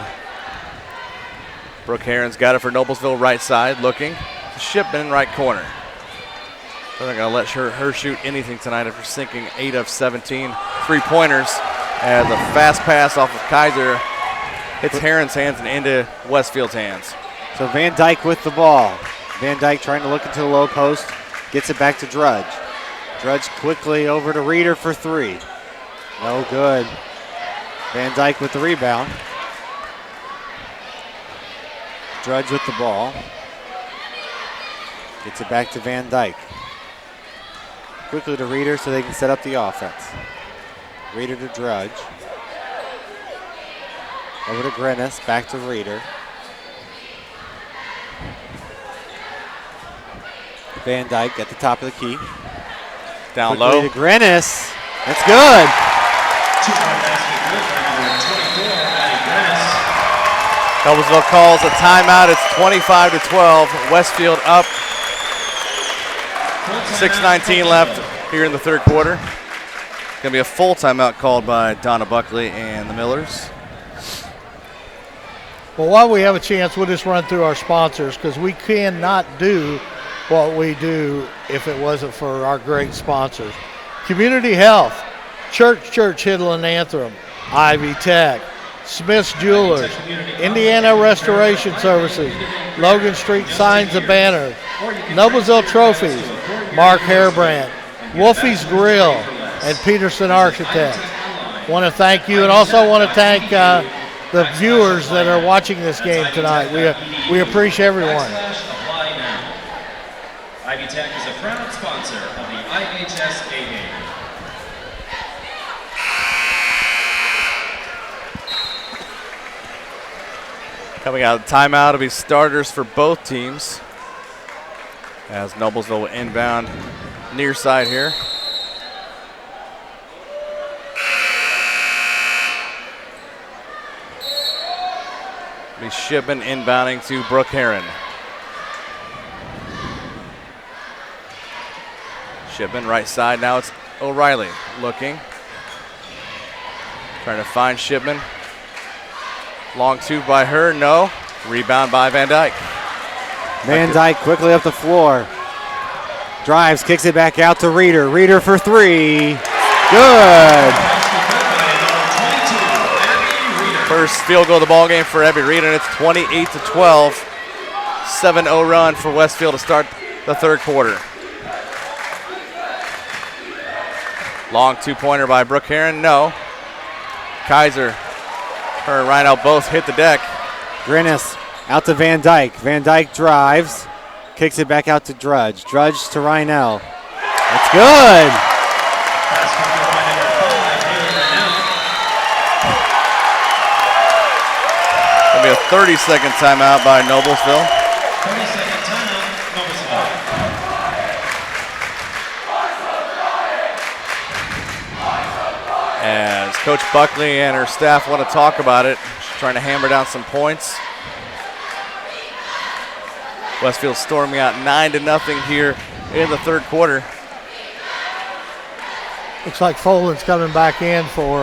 [SPEAKER 1] Brooke Heron's got it for Noblesville, right side, looking. Shipman, right corner. They're not going to let her shoot anything tonight after sinking 8 of 17 3-pointers. As a fast pass off of Kaiser hits Heron's hands and into Westfield's hands.
[SPEAKER 2] So Van Dyke with the ball. Van Dyke trying to look into the low post. Gets it back to Drudge. Drudge quickly over to Reeder for 3. No good. Van Dyke with the rebound. Drudge with the ball. Gets it back to Van Dyke. Quickly to Reeder so they can set up the offense. Reeder to Drudge. Over to Grennis, back to Reeder. Van Dyke at the top of the key.
[SPEAKER 1] Down
[SPEAKER 2] Quickly
[SPEAKER 1] low.
[SPEAKER 2] to Grennis. That's good.
[SPEAKER 4] 2-point basket good by number 24, Maddie Grennis.
[SPEAKER 1] Noblesville calls a timeout. It's 25-12. Westfield up. 6:19 left here in the third quarter. Going to be a full timeout called by Donna Buckley and the Millers.
[SPEAKER 3] Well, while we have a chance, we'll just run through our sponsors, because we cannot do what we do if it wasn't for our great sponsors. Community Health, Church Hiddle and Anthem, Ivy Tech, Smith's Jewelers, Indiana Restoration Services, Logan Street Signs and Banners, Noblesville Trophies, Mark Hairbrandt, Wolfie's Grill, and Peterson Architects. Want to thank you, and also want to thank the viewers that are watching this game tonight. We appreciate everyone.
[SPEAKER 4] Ivy Tech is a proud sponsor of the IHSAA.
[SPEAKER 1] Coming out of the timeout will be starters for both teams, as Noblesville will inbound near side here. Be Shipman inbounding to Brooke Heron. Shipman right side, now it's O'Reilly looking. Trying to find Shipman. Long two by her, no. Rebound by Van Dyke.
[SPEAKER 2] Van Dyke quickly up the floor. Drives, kicks it back out to Reeder. Reeder for 3. Good.
[SPEAKER 1] First field goal of the ball game for Abby Reeder, and it's 28-12. 7-0 run for Westfield to start the third quarter. Long two-pointer by Brooke Heron, no. Kaiser, her and Rhinell both hit the deck.
[SPEAKER 2] Grennis Out to Van Dyke. Van Dyke drives. Kicks it back out to Drudge. Drudge to Rhinell. That's good.
[SPEAKER 1] Going to be a 30-second timeout by Noblesville.
[SPEAKER 4] 30-second timeout, Noblesville.
[SPEAKER 1] As Coach Buckley and her staff want to talk about it, she's trying to hammer down some points. Westfield storming out 9-0 here in the third quarter.
[SPEAKER 3] Looks like Foland's coming back in for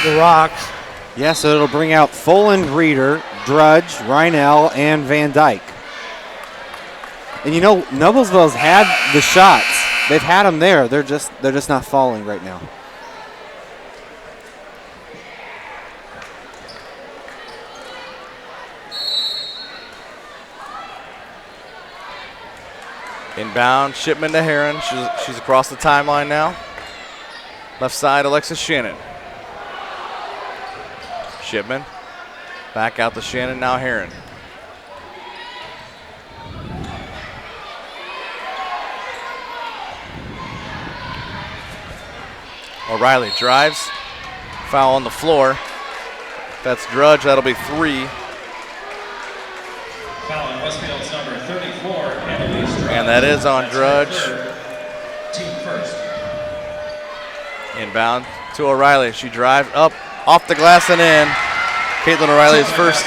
[SPEAKER 3] the Rocks.
[SPEAKER 2] Yeah, so it'll bring out Foland, Reeder, Drudge, Rhinell, and Van Dyke. And you know, Noblesville's had the shots. They've had them there. They're just not falling right now.
[SPEAKER 1] Inbound, Shipman to Heron. She's across the timeline now. Left side, Alexis Shannon. Shipman. Back out to Shannon, now Heron. O'Reilly drives. Foul on the floor. That's Drudge, that'll be 3.
[SPEAKER 4] Foul on Westfield's number 34, Annalise Drudge.
[SPEAKER 1] And that is on Drudge.
[SPEAKER 4] Team first.
[SPEAKER 1] Inbound to O'Reilly. She drives up, off the glass and in. Caitlin O'Reilly's first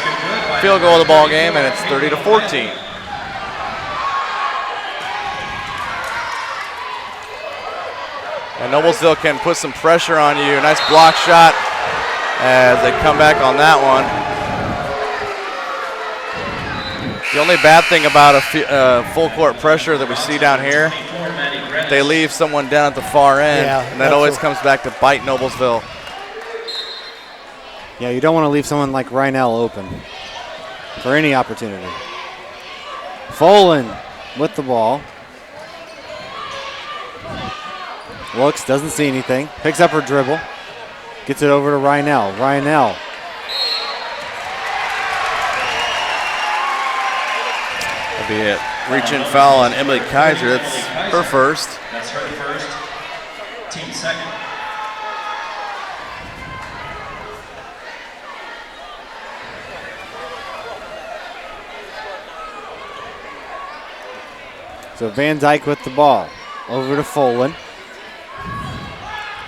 [SPEAKER 1] field goal of the ball game, and it's 30-14. And Noblesville can put some pressure on you. Nice block shot as they come back on that one. The only bad thing about a full court pressure that we see down here, they leave someone down at the far end, and that always comes back to bite Noblesville.
[SPEAKER 2] Yeah, you don't want to leave someone like Rhinell open for any opportunity. Folan with the ball. Looks, doesn't see anything. Picks up her dribble. Gets it over to Rhinell. Rhinell.
[SPEAKER 1] That'll be it. Reach-in foul on Emily Kaiser. That's her first.
[SPEAKER 4] That's her first. Team second.
[SPEAKER 2] So Van Dyke with the ball. Over to Folan.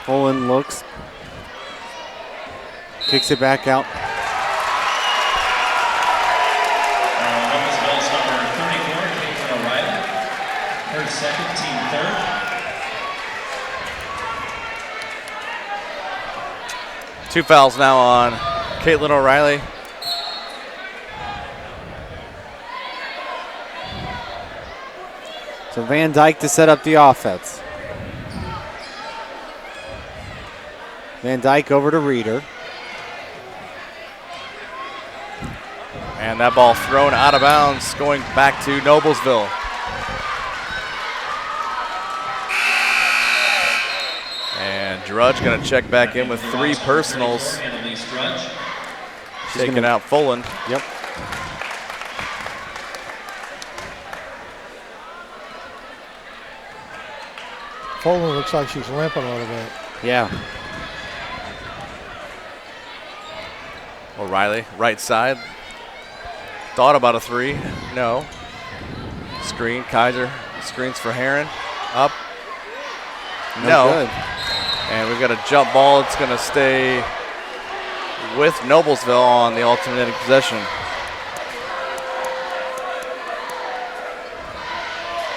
[SPEAKER 2] Folan looks. Kicks it back out.
[SPEAKER 4] Noblesville's number 34, Caitlin O'Reilly. Her second, team third.
[SPEAKER 1] Two fouls now on Caitlin O'Reilly.
[SPEAKER 2] So Van Dyke to set up the offense. Van Dyke over to Reeder.
[SPEAKER 1] And that ball thrown out of bounds, going back to Noblesville. And Drudge going to check back in with 3 personals. Taking out Folan.
[SPEAKER 2] Yep.
[SPEAKER 3] Folan looks like she's limping a little bit.
[SPEAKER 2] Yeah.
[SPEAKER 1] O'Reilly, right side. Thought about a 3. No. Screen. Kaiser screens for Heron. Up. No.
[SPEAKER 2] Good.
[SPEAKER 1] And we've got a jump ball. It's going to stay with Noblesville on the alternating possession.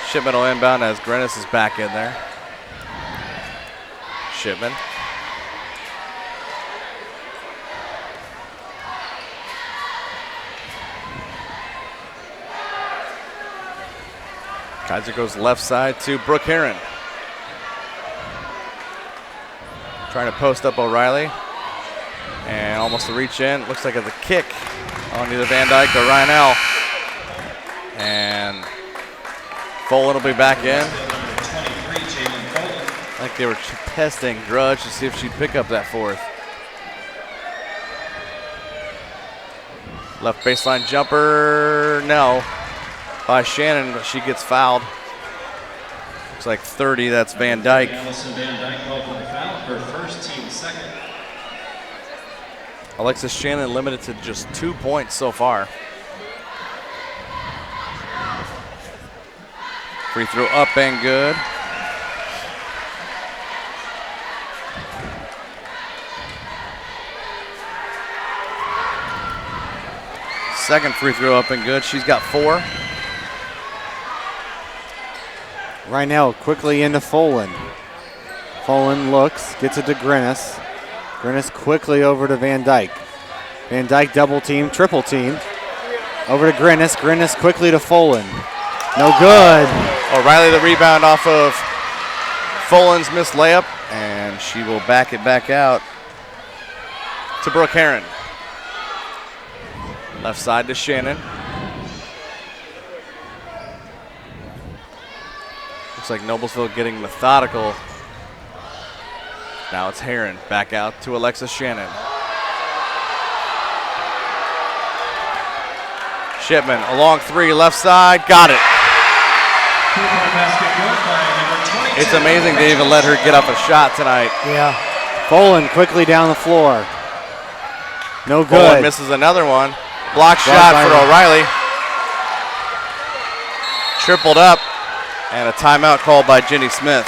[SPEAKER 1] Shipman will inbound as Grennis is back in there. Shipman. Kaiser goes left side to Brooke Heron. Trying to post up O'Reilly. And almost a reach in. Looks like it's a kick on either Van Dyke or Rhinell. And Folan will be back in. I think they were testing Drudge to see if she'd pick up that 4th. Left baseline jumper, no. By Shannon, but she gets fouled. Looks like 30, that's Van Dyke.
[SPEAKER 4] Allison Van Dyke called for the foul, her first, team second.
[SPEAKER 1] Alexis Shannon limited to just 2 points so far. Free throw up and good. Second free throw up and good. She's got 4.
[SPEAKER 2] Rhinell quickly into Folan. Folan looks, gets it to Grennis. Grennis quickly over to Van Dyke. Van Dyke double team, triple team. Over to Grennis. Grennis quickly to Folan. No good.
[SPEAKER 1] O'Reilly the rebound off of Folan's missed layup, and she will back it back out to Brooke Heron. Left side to Shannon. Looks like Noblesville getting methodical. Now it's Heron back out to Alexis Shannon. Shipman, a long 3, left side, got it. It's amazing they even let her get up a shot tonight.
[SPEAKER 3] Yeah.
[SPEAKER 2] Folan quickly down the floor. No good.
[SPEAKER 1] Folan misses another one. Block shot for O'Reilly. Tripled up, and a timeout called by Jenny Smith.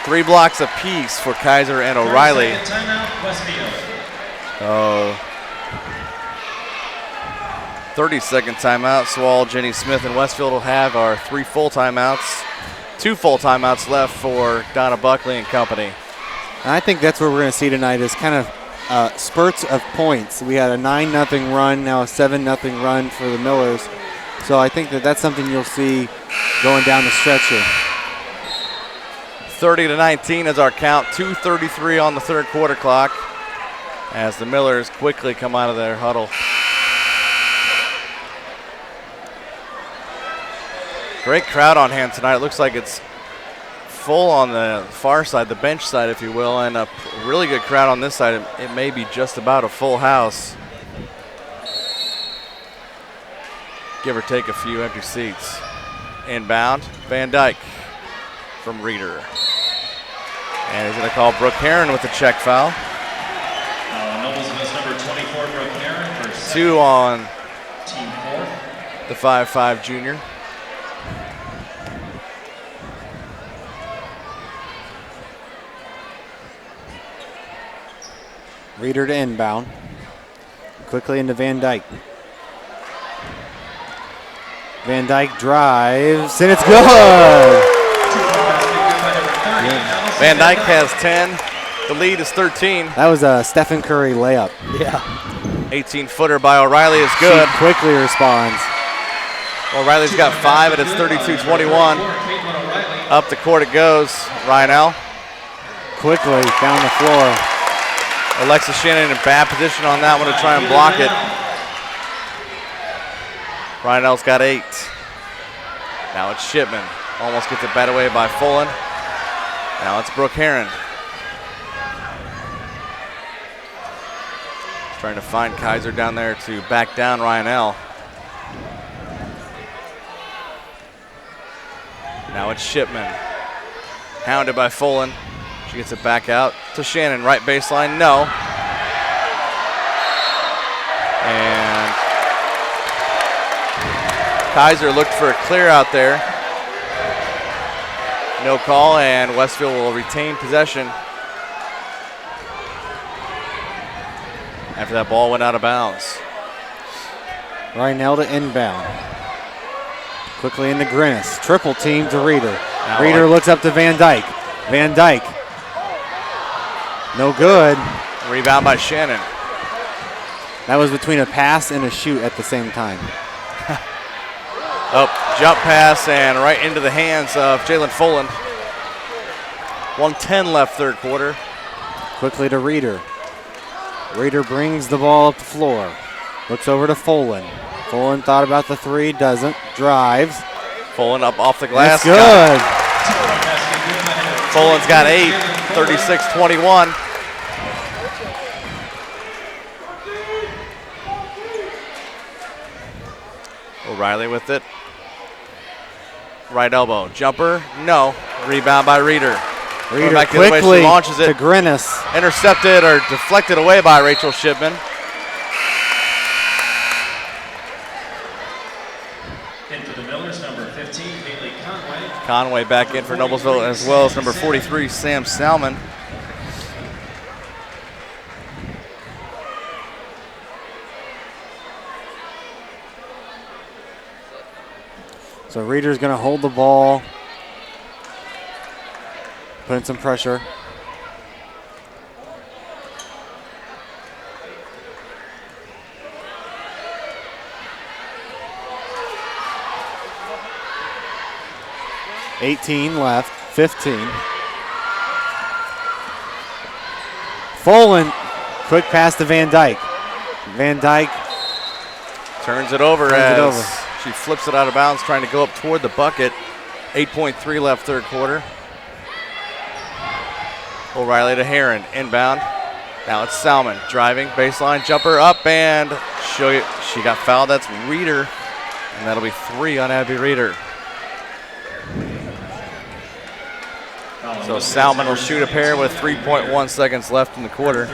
[SPEAKER 1] 3 blocks apiece for Kaiser and O'Reilly.
[SPEAKER 4] Timeout, Westfield.
[SPEAKER 1] Oh. 30-second timeout, so all Jenny Smith and Westfield will have are 3 full timeouts. 2 full timeouts left for Donna Buckley and company.
[SPEAKER 2] And I think that's what we're going to see tonight is kind of spurts of points. We had a 9-0 run, now a 7-0 run for the Millers. So I think that's something you'll see going down the stretch here.
[SPEAKER 1] 30-19 is our count. 2:33 on the third quarter clock as the Millers quickly come out of their huddle. Great crowd on hand tonight. It looks like it's full on the far side, the bench side, if you will, and a really good crowd on this side. It may be just about a full house. Give or take a few empty seats. Inbound, Van Dyke from Reeder. And he's going to call Brooke Heron with a check foul.
[SPEAKER 4] Noblesville's number 24, Brooke Heron. For
[SPEAKER 1] 2 on
[SPEAKER 4] team 4.
[SPEAKER 1] the 5'5" junior.
[SPEAKER 2] Reeder to inbound. Quickly into Van Dyke. Van Dyke drives, and it's good!
[SPEAKER 1] Van Dyke has 10. The lead is 13.
[SPEAKER 2] That was a Stephen Curry layup.
[SPEAKER 3] Yeah.
[SPEAKER 1] 18-footer by O'Reilly is good.
[SPEAKER 2] She quickly responds.
[SPEAKER 1] O'Reilly's got 5, and it's 32-21. Up the court it goes. Rhinell.
[SPEAKER 2] Quickly down the floor.
[SPEAKER 1] Alexis Shannon in bad position on that one to try and block it. Rhinell's got 8. Now it's Shipman. Almost gets it bat away by Folan. Now it's Brooke Heron. Trying to find Kaiser down there to back down Rhinell. Now it's Shipman. Hounded by Folan. She gets it back out to Shannon. Right baseline, no. And Kaiser looked for a clear out there. No call, and Westfield will retain possession after that ball went out of bounds.
[SPEAKER 2] Rhinell to inbound. Quickly into Grennis. Triple team to Reeder. Reeder looks up to Van Dyke. Van Dyke. No good.
[SPEAKER 1] Rebound by Shannon.
[SPEAKER 2] That was between a pass and a shoot at the same time.
[SPEAKER 1] Jump pass and right into the hands of Jalen Folan. 1:10 left third quarter.
[SPEAKER 2] Quickly to Reeder. Reeder brings the ball up the floor. Looks over to Folan. Folan thought about the 3, doesn't. Drives.
[SPEAKER 1] Folan up off the glass.
[SPEAKER 2] That's good.
[SPEAKER 1] Folan's got 8, 36-21. O'Reilly with it. Right elbow. Jumper. No. Rebound by Reeder.
[SPEAKER 2] Reeder
[SPEAKER 1] back the other way, she
[SPEAKER 2] quickly
[SPEAKER 1] launches it.
[SPEAKER 2] to Grinnis.
[SPEAKER 1] Intercepted or deflected away by Rachel Shipman.
[SPEAKER 4] In for the Millers, number 15, Haley Conway.
[SPEAKER 1] Conway back in for Noblesville, as well as number 43, Sam Salmon.
[SPEAKER 2] So Reeder's going to hold the ball, put in some pressure. $18 left, 15. Folan, quick pass to Van Dyke. Van Dyke
[SPEAKER 1] turns it over she flips it out of bounds, trying to go up toward the bucket. 8.3 left third quarter. O'Reilly to Heron, inbound. Now it's Salmon driving, baseline jumper up, and she got fouled. That's Reeder, and that'll be 3 on Abby Reeder. So Salmon will shoot a pair with 3.1 seconds left in the quarter.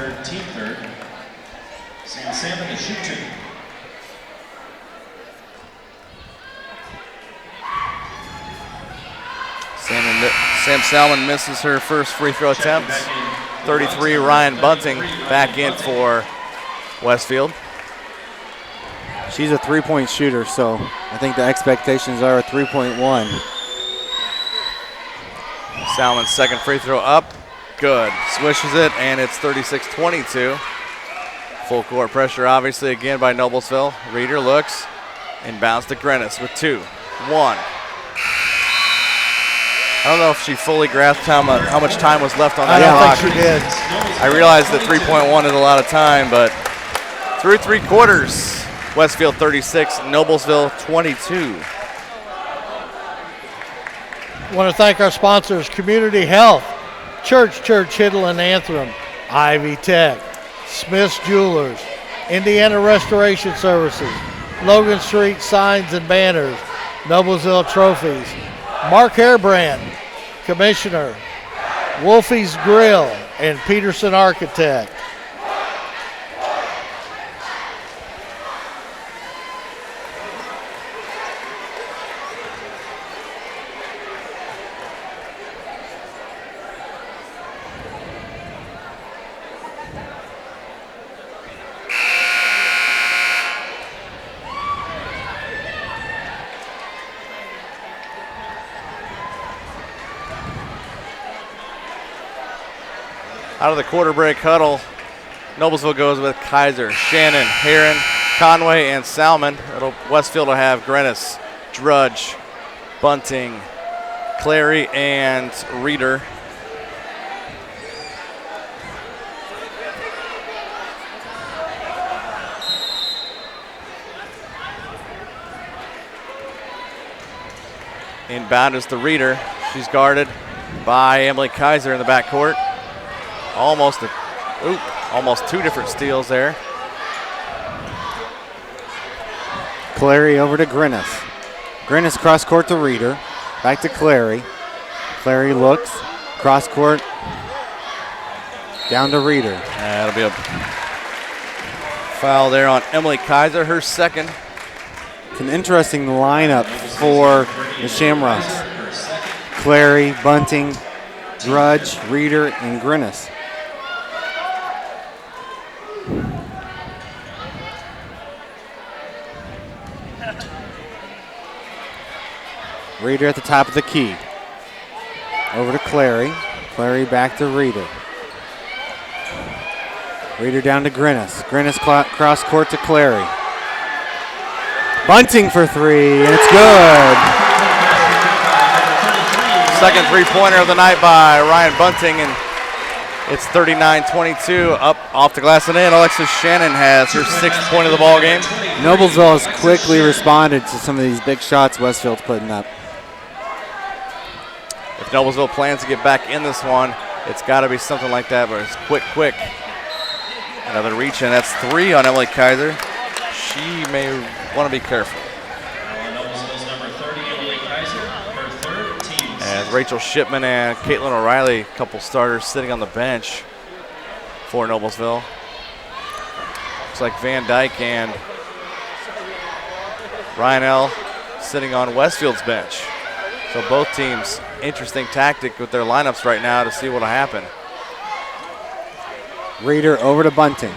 [SPEAKER 4] Sam Salmon to shoot 2.
[SPEAKER 1] Sam Salmon misses her first free throw attempt. 33, Ryan Bunting back in for Westfield.
[SPEAKER 2] She's a three-point shooter, so I think the expectations are a 3.1.
[SPEAKER 1] Salmon's second free throw up. Good. Swishes it, and it's 36-22. Full court pressure, obviously, again by Noblesville. Reeder looks, inbounds to Grennis with 2. 1. I don't know if she fully grasped how much time was left on that clock.
[SPEAKER 3] I don't think she did.
[SPEAKER 1] I realize that 3.1 is a lot of time, but through 3 quarters, Westfield 36, Noblesville 22.
[SPEAKER 3] I want to thank our sponsors, Community Health, Church Hiddle and Anthem, Ivy Tech, Smith's Jewelers, Indiana Restoration Services, Logan Street Signs and Banners, Noblesville Trophies, Mark Hairbrand, Commissioner, Wolfie's Grill, and Peterson Architect.
[SPEAKER 1] Out of the quarter break huddle, Noblesville goes with Kaiser, Shannon, Heron, Conway, and Salmon. Westfield will have Grennis, Drudge, Bunting, Clary, and Reeder. Inbound is the Reeder. She's guarded by Emily Kaiser in the backcourt. Almost 2 different steals there.
[SPEAKER 2] Clary over to Grinnis. Grinnis cross court to Reeder. Back to Clary. Clary looks. Cross court. Down to Reeder.
[SPEAKER 1] That'll be a foul there on Emily Kaiser, her second.
[SPEAKER 2] It's an interesting lineup for the Shamrocks. Clary, Bunting, Drudge, Reeder, and Grinnis. Reeder at the top of the key. Over to Clary. Clary back to Reeder. Reeder down to Grinnis. Grinnis cross court to Clary. Bunting for 3, and it's good.
[SPEAKER 1] Second three-pointer of the night by Ryan Bunting, and it's 39-22 up off the glass and in. Alexis Shannon has her 6th point of the ball game.
[SPEAKER 2] Noblesville has quickly responded to some of these big shots Westfield's putting up.
[SPEAKER 1] If Noblesville plans to get back in this one, it's got to be something like that, but it's quick. Another reach, and that's 3 on Emily Kaiser. She may want to be careful. with Rachel Shipman and Caitlin O'Reilly, a couple starters sitting on the bench for Noblesville. Looks like Van Dyke and Ryan sitting on Westfield's bench. So both teams, interesting tactic with their lineups right now to see what will happen.
[SPEAKER 2] Reeder over to Bunting.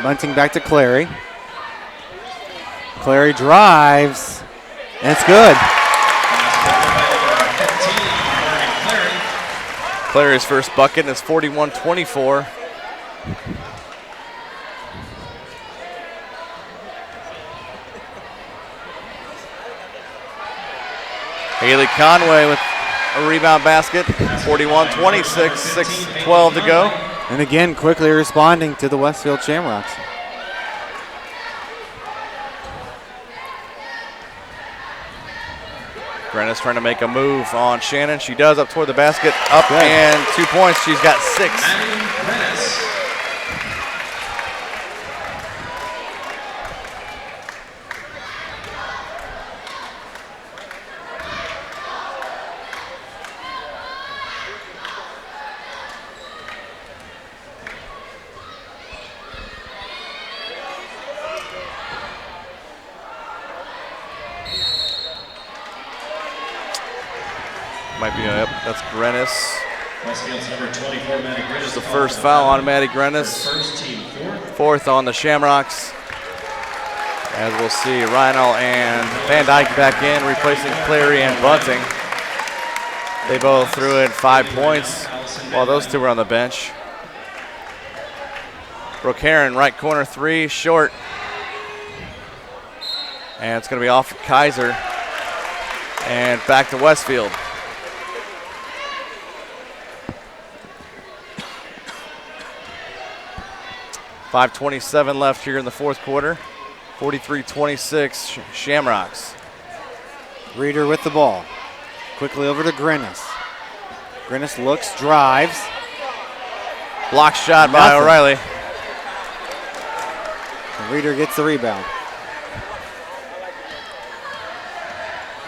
[SPEAKER 2] Bunting back to Clary. Clary drives, and it's good.
[SPEAKER 1] Clary's first bucket is 41-24. Haley Conway with a rebound basket, 41-26, 6:12 to go.
[SPEAKER 2] And again, quickly responding to the Westfield Shamrocks.
[SPEAKER 1] Brenna's trying to make a move on Shannon. She does, up toward the basket, up good. And 2 points. She's got 6. Might be, yep, that's Grennis.
[SPEAKER 4] Westfield's number 24, Maddie Grennis.
[SPEAKER 1] This is the first foul on Maddie Grennis. Fourth on the Shamrocks. As we'll see, Rhinell and Van Dyke back in, replacing Clary and Bunting. They both threw in 5 points while those two were on the bench. Brooke Heron, right corner 3, short. And it's going to be off Kaiser. And back to Westfield. 5:27 left here in the fourth quarter. 43-26 Shamrocks.
[SPEAKER 2] Reeder with the ball. Quickly over to Grennis. Grennis looks, drives.
[SPEAKER 1] Block shot by O'Reilly.
[SPEAKER 2] And Reeder gets the rebound.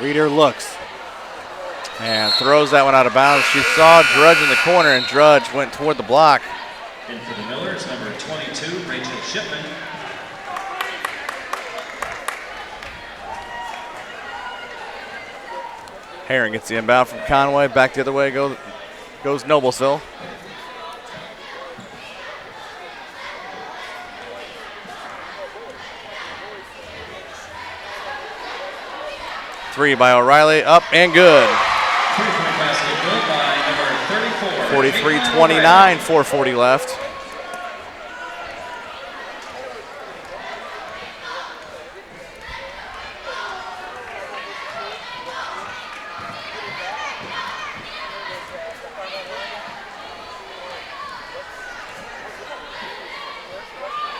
[SPEAKER 2] Reeder looks.
[SPEAKER 1] And throws that one out of bounds. She saw Drudge in the corner, and Drudge went toward the block.
[SPEAKER 4] In for the Millers, number 22, Rachel Shipman.
[SPEAKER 1] Herring gets the inbound from Conway. Back the other way goes Noblesville. Three by O'Reilly, up and good.
[SPEAKER 4] 3-point basket good by number 34.
[SPEAKER 1] 43-29, 4:40 left.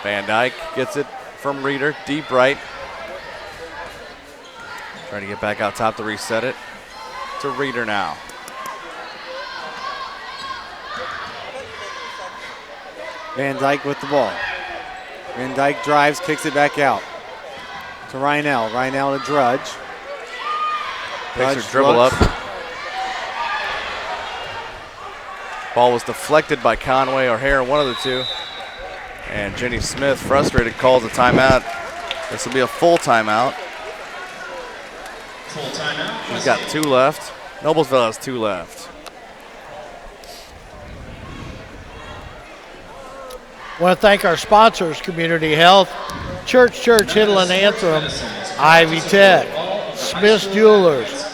[SPEAKER 1] Van Dyke gets it from Reeder, deep right. Trying to get back out top to reset it. To Reeder now.
[SPEAKER 2] Van Dyke with the ball. Van Dyke drives, kicks it back out. To Rhinell. Rhinell to Drudge.
[SPEAKER 1] Takes her dribble up. Ball was deflected by Conway or Hare, one of the two. And Jenny Smith, frustrated, calls a timeout. This will be a full timeout.
[SPEAKER 4] Full timeout.
[SPEAKER 1] She's got 2 left. Noblesville has 2 left.
[SPEAKER 3] I want to thank our sponsors, Community Health, Church Hiddle and Anthem, Ivy Tech, Smith's Jewelers,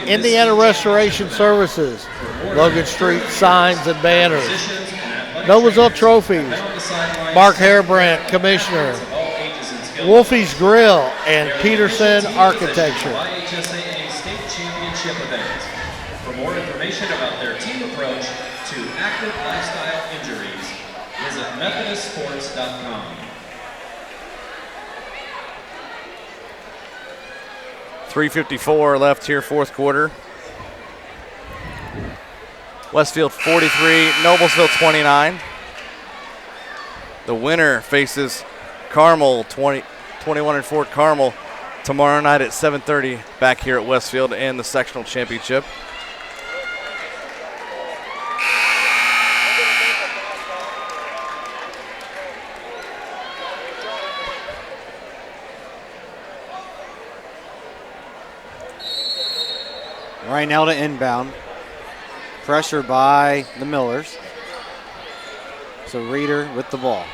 [SPEAKER 3] Indiana Restoration Services, Logan Street Signs and Banners, Noblesville Trophies, Mark Hairbrandt, Commissioner, Wolfie's Grill, and Peterson Architecture.
[SPEAKER 4] IHSAA State Championship event. For more information about their team approach to active lifestyle injuries, visit methodistsports.com.
[SPEAKER 1] 3:54 left here, fourth quarter. Westfield 43, Noblesville 29. The winner faces Carmel, 21 and Fort Carmel, tomorrow night at 7:30 back here at Westfield in the sectional championship.
[SPEAKER 2] Rhinell to inbound. Pressure by the Millers. So Reeder with the ball.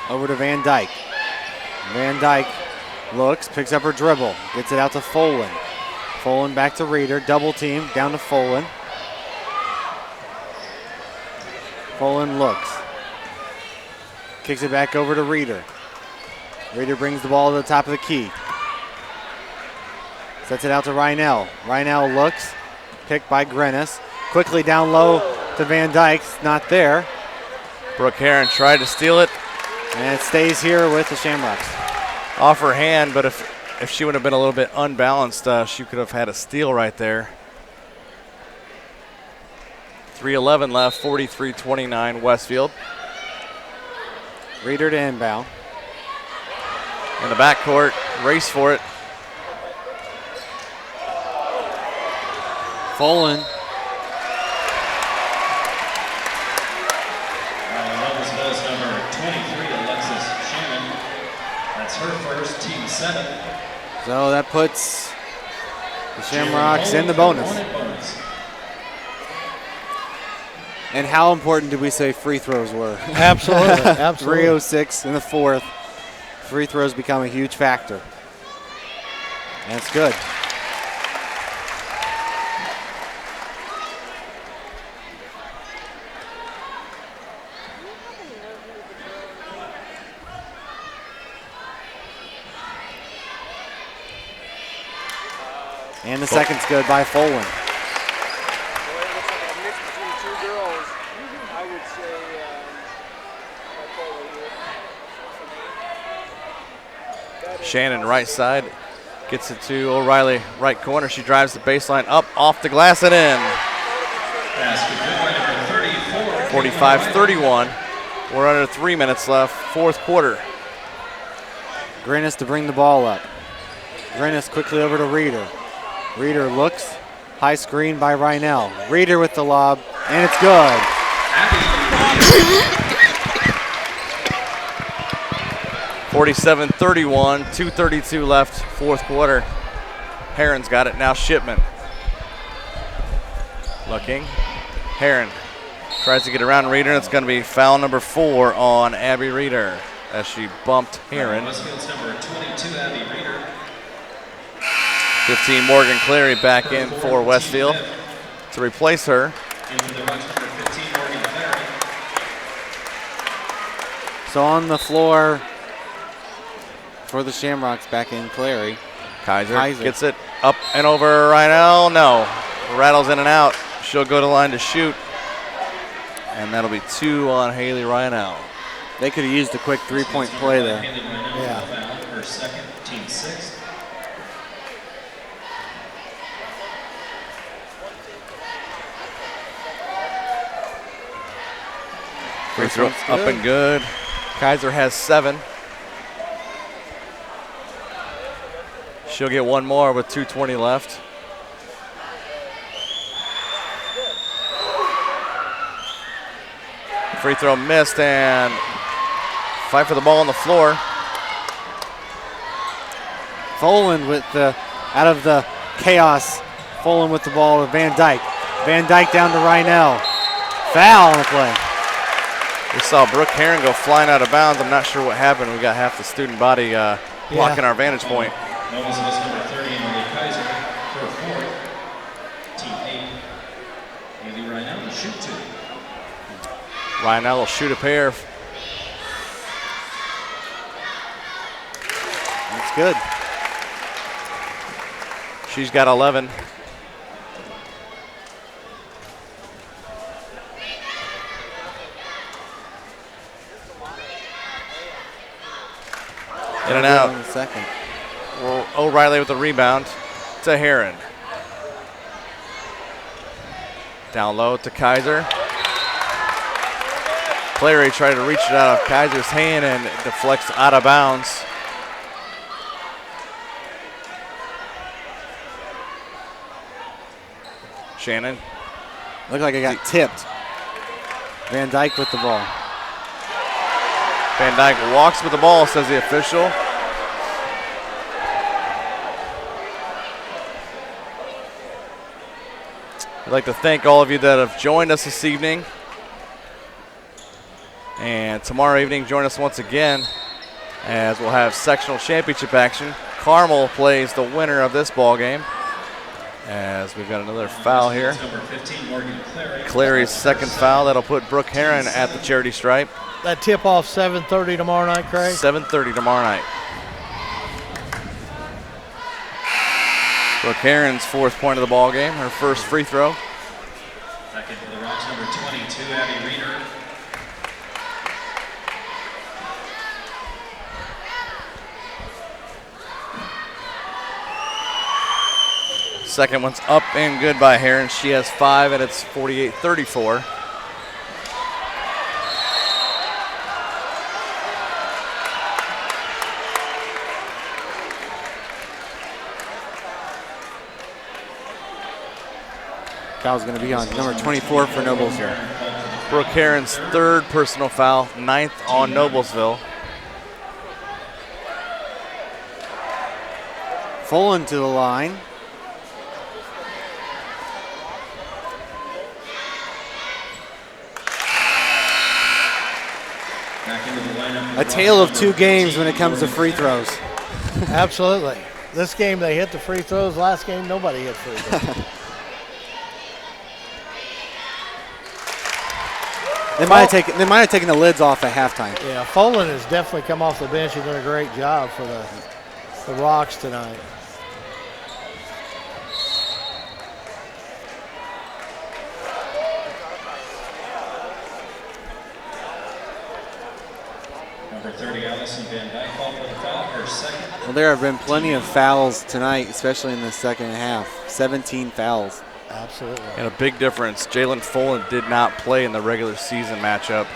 [SPEAKER 2] Over to Van Dyke. Van Dyke looks, picks up her dribble, gets it out to Folan. Folan back to Reeder, double team, down to Folan. Folan looks. Kicks it back over to Reeder. Reeder brings the ball to the top of the key. Sets it out to Rhinell. Rhinell looks, picked by Grennis. Quickly down low to Van Dyke, not there.
[SPEAKER 1] Brooke Heron tried to steal it.
[SPEAKER 2] And it stays here with the Shamrocks.
[SPEAKER 1] Off her hand, but if she would have been a little bit unbalanced, she could have had a steal right there. 3:11 left, 43-29 Westfield.
[SPEAKER 2] Reeder to inbound.
[SPEAKER 1] In the backcourt, race for it.
[SPEAKER 2] Folan.
[SPEAKER 4] Noblesville's number 23, Alexis Shannon. That's her first, team 7.
[SPEAKER 2] So that puts the Shamrocks in the bonus. And how important did we say free throws were?
[SPEAKER 3] Absolutely, absolutely.
[SPEAKER 2] 3:06 in the fourth. Free throws become a huge factor. That's good. And the second's good by Folan.
[SPEAKER 1] Shannon right side, gets it to O'Reilly right corner. She drives the baseline up, off the glass and in. 45-31. We're under 3 minutes left, fourth quarter.
[SPEAKER 2] Grennis to bring the ball up. Grennis quickly over to Reeder. Reeder looks, high screen by Rhinell. Reeder with the lob, and it's good.
[SPEAKER 1] 47-31, 2:32 left, fourth quarter. Heron's got it, now Shipman. Looking, Heron tries to get around Reeder, and it's gonna be foul number 4 on Abby Reeder as she bumped Heron.
[SPEAKER 4] Westfield's number 22, Abby Reeder.
[SPEAKER 1] 15 Morgan Clary back in for Westfield to replace her.
[SPEAKER 4] Into the rush number 15, Morgan Clary.
[SPEAKER 2] So on the floor for the Shamrocks back in Clary.
[SPEAKER 1] Kaiser gets it up and over Rhinell. No, rattles in and out. She'll go to the line to shoot. And that'll be 2 on Haley Rhinell.
[SPEAKER 2] They could have used a quick three-point play there.
[SPEAKER 3] Yeah.
[SPEAKER 4] Her second, team 6.
[SPEAKER 1] Free throw up and good. Kaiser has 7. She'll get one more with 2:20 left. Free throw missed, and fight for the ball on the floor.
[SPEAKER 2] Folan with the, out of the chaos, Folan with the ball to Van Dyke. Van Dyke down to Rhinell. Foul on the play.
[SPEAKER 1] We saw Brooke Heron go flying out of bounds. I'm not sure what happened. We got half the student body blocking our vantage point.
[SPEAKER 4] Noblesville's number 30, Emily Kaiser, for 4th, team 8. Haley Rhinell to shoot 2.
[SPEAKER 1] Rhinell will shoot a pair.
[SPEAKER 2] That's good.
[SPEAKER 1] She's got 11. In and out.
[SPEAKER 2] In a second.
[SPEAKER 1] O'Reilly with the rebound to Heron. Down low to Kaiser. Clary tried to reach it out of Kaiser's hand and it deflects out of bounds. Shannon.
[SPEAKER 2] Looked like it got tipped. Van Dyke with the ball.
[SPEAKER 1] Van Dyke walks with the ball, says the official. I'd like to thank all of you that have joined us this evening. And tomorrow evening, join us once again as we'll have sectional championship action. Carmel plays the winner of this ball game. As we've got another foul here. Clary's second foul. That'll put Brooke Heron at the charity stripe.
[SPEAKER 3] That tip-off 7:30 tomorrow night, Craig?
[SPEAKER 1] 7:30 tomorrow night. Brooke Heron's fourth point of the ball game, her first free throw.
[SPEAKER 4] Second for the Rocks, number 22, Abby Reeder.
[SPEAKER 1] Second one's up and good by Heron. She has 5, and it's 48-34.
[SPEAKER 2] Foul's going to be on number 24 for Noblesville.
[SPEAKER 1] Brooke Heron's third personal foul, 9th on Noblesville.
[SPEAKER 2] Folan to the line. A tale of two games when it comes to free throws.
[SPEAKER 3] Absolutely. This game they hit the free throws. Last game nobody hit free throws.
[SPEAKER 2] They might have taken the lids off at halftime.
[SPEAKER 3] Yeah, Folan has definitely come off the bench and done a great job for the Rocks tonight.
[SPEAKER 4] Number 30, Allison Van Dyke, called for the foul, her second.
[SPEAKER 2] Well, there have been plenty of fouls tonight, especially in the second half. 17 fouls.
[SPEAKER 3] Absolutely.
[SPEAKER 1] And a big difference. Jalen Folan did not play in the regular season matchup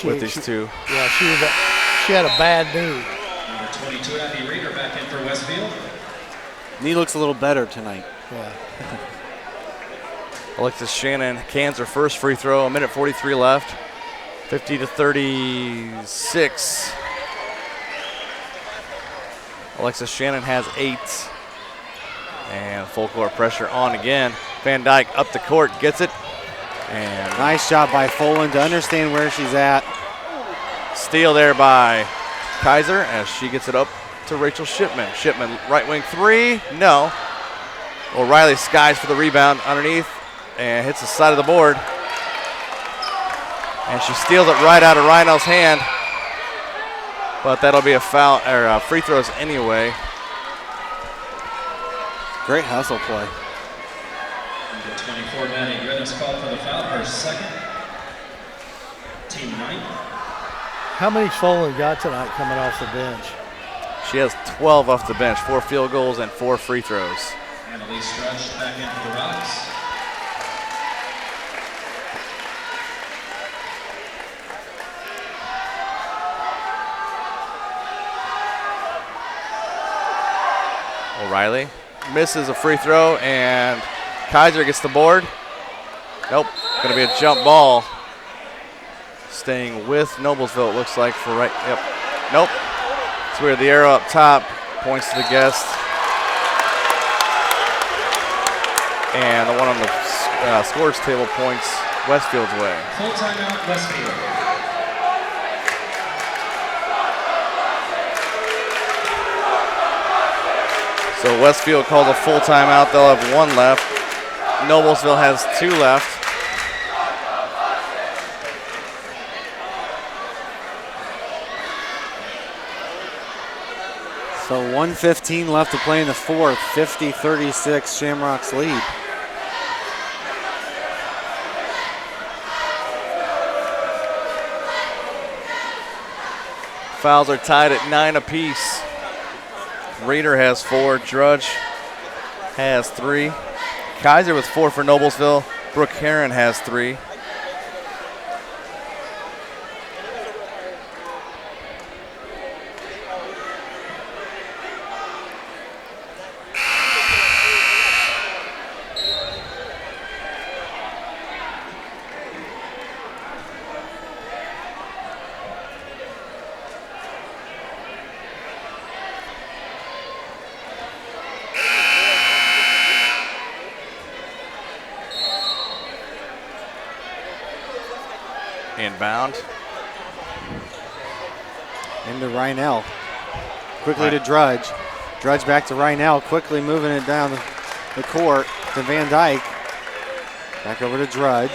[SPEAKER 1] with these two.
[SPEAKER 3] Yeah, she had a bad knee.
[SPEAKER 4] Number 22, Abby Reeder, back in for Westfield.
[SPEAKER 2] Knee looks a little better tonight.
[SPEAKER 3] Yeah.
[SPEAKER 1] Alexis Shannon cans her first free throw. A minute 43 left. 50-36. Alexis Shannon has 8. And full court pressure on again. Van Dyke up the court, gets it. And
[SPEAKER 2] nice job by Folan to understand where she's at.
[SPEAKER 1] Steal there by Kaiser as she gets it up to Rachel Shipman. Shipman, right wing 3, no. O'Reilly skies for the rebound underneath and hits the side of the board. And she steals it right out of Rhino's hand. But that'll be a foul, or free throws anyway.
[SPEAKER 2] Great hustle play.
[SPEAKER 4] Number 24, Maddie Griffiths, called for the foul, her second. Team 9.
[SPEAKER 3] How many's Folan got tonight coming off the bench?
[SPEAKER 1] She has 12 off the bench, 4 field goals and 4 free throws.
[SPEAKER 4] Annalise Stretch back in for the Rocks.
[SPEAKER 1] O'Reilly misses a free throw, and Kaiser gets the board. Nope, going to be a jump ball. Staying with Noblesville, it looks like, for right. Yep. Nope. It's weird. The arrow up top points to the guest. And the one on the scores table points Westfield's way.
[SPEAKER 4] Full timeout, Westfield.
[SPEAKER 1] So Westfield calls a full timeout. They'll have 1 left. Noblesville has 2 left.
[SPEAKER 2] So 1:15 left to play in the fourth. 50-36 Shamrocks lead.
[SPEAKER 1] Fouls are tied at 9 apiece. Reeder has 4. Drudge has 3. Kaiser with 4 for Noblesville. Brooke Heron has 3. Inbound.
[SPEAKER 2] Into Rhinell. Quickly to Drudge. Drudge back to Rhinell, quickly moving it down the court to Van Dyke. Back over to Drudge.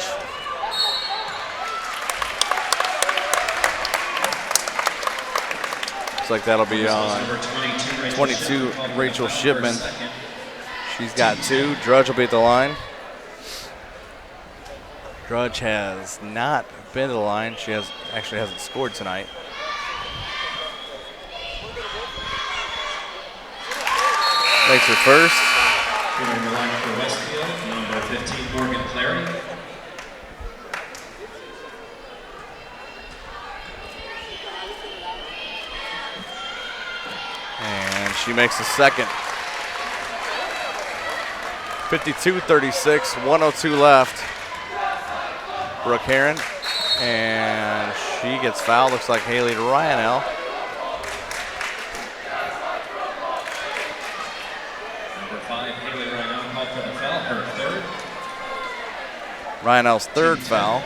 [SPEAKER 1] Looks like that'll be on 22, Rachel Shipman. She's got 2. Drudge will be at the line. Drudge has not been to the line. She actually hasn't scored tonight. Makes her first.
[SPEAKER 4] Entering the line for Westfield, number 15, Morgan Clary.
[SPEAKER 1] And she makes the second. 52-36, 102 left. Brooke Heron, and she gets fouled. Looks like Haley Ryanell.
[SPEAKER 4] Number 5, Haley Ryanell called for the foul, her third.
[SPEAKER 1] Ryanell's third foul.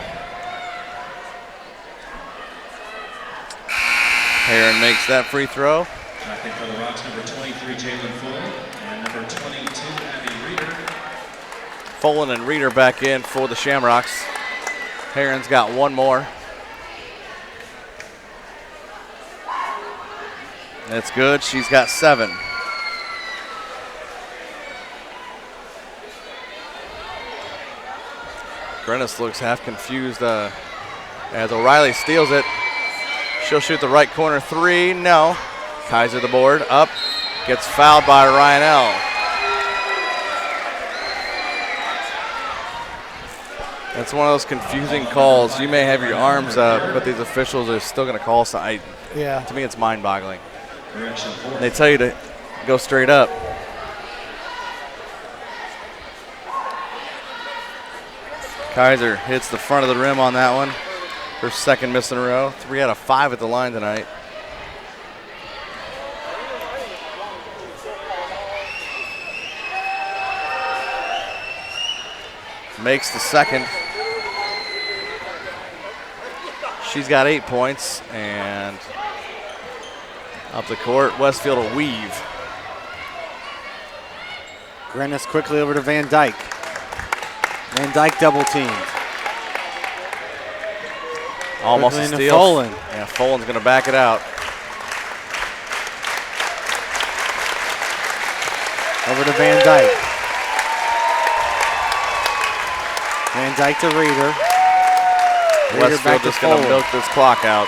[SPEAKER 1] Heron makes that free throw.
[SPEAKER 4] Tracking for the Rocks, number 23, Jalen Fuller, and number 22, Abby Reeder.
[SPEAKER 1] Folan and Reeder back in for the Shamrocks. Heron's got one more. That's good. She's got 7. Grennis looks half confused as O'Reilly steals it. She'll shoot the right corner 3. No. Kaiser the board. Up. Gets fouled by Ryanell. It's one of those confusing calls. You may have your arms up, but these officials are still going to call something.
[SPEAKER 3] Yeah.
[SPEAKER 1] To me, it's mind-boggling. They tell you to go straight up. Kaiser hits the front of the rim on that one. Her second miss in a row. 3 out of 5 at the line tonight. Makes the second. She's got 8 points, and up the court, Westfield will weave.
[SPEAKER 2] Grennis quickly over to Van Dyke. Van Dyke double teamed.
[SPEAKER 1] Almost
[SPEAKER 2] quickly
[SPEAKER 1] a steal.
[SPEAKER 2] Folan.
[SPEAKER 1] Yeah, Folan's going to back it out.
[SPEAKER 2] Over to Van Dyke. Van Dyke to Reeder.
[SPEAKER 1] Westfield just going to milk this clock out.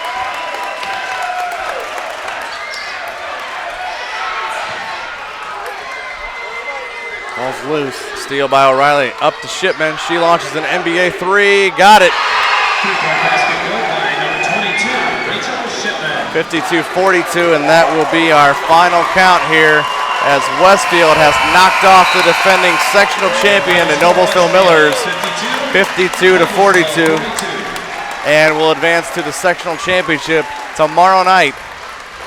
[SPEAKER 2] Ball's loose.
[SPEAKER 1] Steal by O'Reilly. Up to Shipman. She launches an NBA 3. Got it. 52-42, and that will be our final count here as Westfield has knocked off the defending sectional champion, the Noblesville Millers, 52-42, and will advance to the sectional championship tomorrow night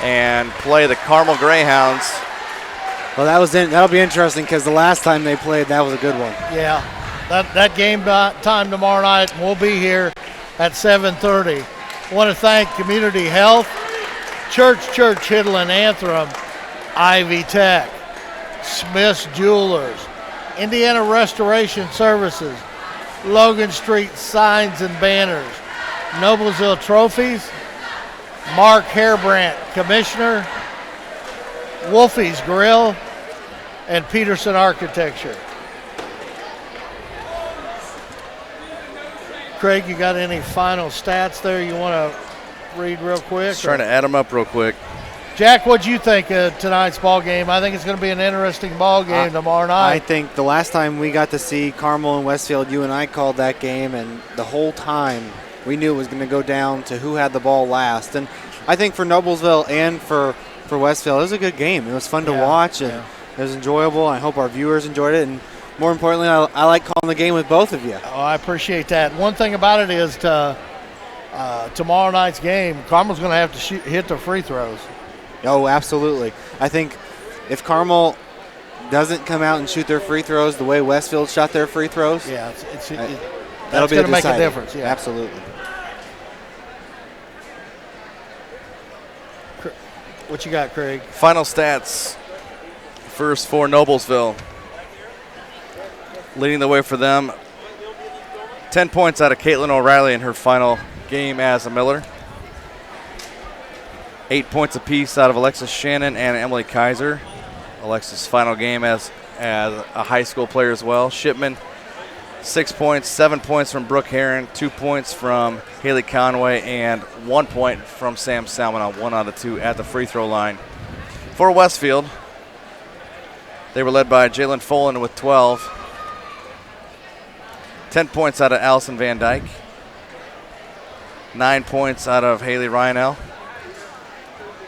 [SPEAKER 1] and play the Carmel Greyhounds.
[SPEAKER 2] Well, that'll be interesting because the last time they played, that was a good one.
[SPEAKER 3] Yeah, that game time tomorrow night, we'll be here at 7:30. I want to thank Community Health, Church Hiddle and Anthem, Ivy Tech, Smith's Jewelers, Indiana Restoration Services, Logan Street Signs and Banners, Noblesville Trophies, Mark Hairbrandt, Commissioner, Wolfie's Grill, and Peterson Architecture. Craig, you got any final stats there you want to read real quick?
[SPEAKER 1] Just trying to add them up real quick.
[SPEAKER 3] Jack, what'd you think of tonight's ball game? I think it's going to be an interesting ball game tomorrow night.
[SPEAKER 2] I think the last time we got to see Carmel and Westfield, you and I called that game, and the whole time we knew it was going to go down to who had the ball last. And I think for Noblesville and for Westfield, it was a good game. It was fun to watch, and it was enjoyable. I hope our viewers enjoyed it, and more importantly, I like calling the game with both of you.
[SPEAKER 3] Oh, I appreciate that. One thing about it is tomorrow night's game, Carmel's going to have to hit their free throws.
[SPEAKER 2] Oh, absolutely. I think if Carmel doesn't come out and shoot their free throws the way Westfield shot their free throws,
[SPEAKER 3] that'll
[SPEAKER 2] be
[SPEAKER 3] going to make a difference. Yeah,
[SPEAKER 2] absolutely.
[SPEAKER 3] What you got, Craig?
[SPEAKER 1] Final stats. First for Noblesville. Leading the way for them. 10 points out of Caitlin O'Reilly in her final game as a Miller. 8 points apiece out of Alexis Shannon and Emily Kaiser. Alexis' final game as a high school player as well. Shipman, 6 points, 7 points from Brooke Herron, 2 points from Haley Conway, and 1 point from Sam Salmon on 1 out of 2 at the free throw line. For Westfield, they were led by Jalen Folan with 12. 10 points out of Allison Van Dyke. 9 points out of Haley Ryanell.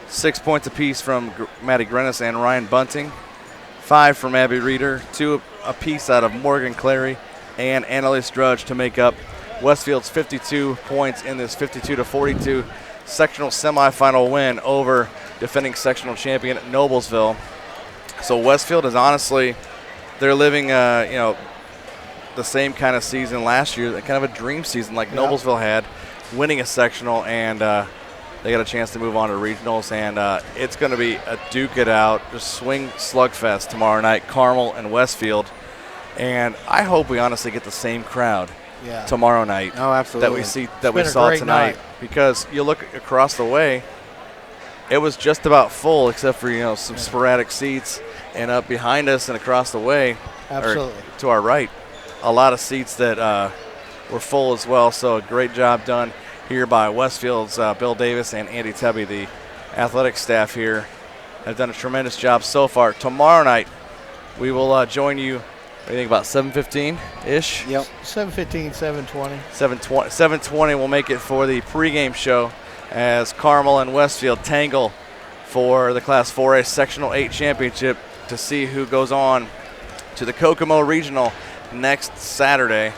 [SPEAKER 1] 6 points apiece from Maddie Grennis and Ryan Bunting. 5 from Abby Reeder. 2 apiece out of Morgan Clary and Annalise Drudge to make up Westfield's 52 points in this 52-42 sectional semifinal win over defending sectional champion Noblesville. So Westfield is honestly, they're living, the same kind of season last year, kind of a dream season like Noblesville had, winning a sectional, and they got a chance to move on to regionals, and it's going to be a duke it out, just swing slugfest tomorrow night, Carmel and Westfield, and I hope we honestly get the same crowd tomorrow night.
[SPEAKER 2] Oh, absolutely.
[SPEAKER 1] that we saw tonight, because you look across the way, it was just about full except for some sporadic seats, and up behind us and across the way, or to our right, a lot of seats that were full as well. So a great job done here by Westfield's Bill Davis and Andy Tubby. The athletic staff here have done a tremendous job so far. Tomorrow night, we will join you, what do you think, about 7:15-ish?
[SPEAKER 3] Yep. 7:15, 7:20.
[SPEAKER 1] 7:20 we'll make it for the pregame show as Carmel and Westfield tangle for the Class 4A Sectional 8 Championship to see who goes on to the Kokomo Regional next Saturday.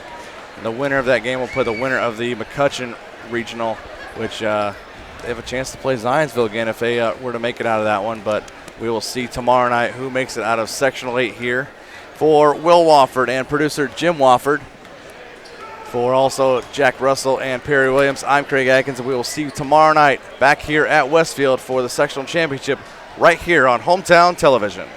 [SPEAKER 1] The winner of that game will play the winner of the McCutcheon Regional, which they have a chance to play Zionsville again if they were to make it out of that one. But we will see tomorrow night who makes it out of Sectional 8 here. For Will Wofford and producer Jim Wofford, for also Jack Russell and Perry Williams, I'm Craig Atkins, and we will see you tomorrow night back here at Westfield for the Sectional Championship right here on Hometown Television.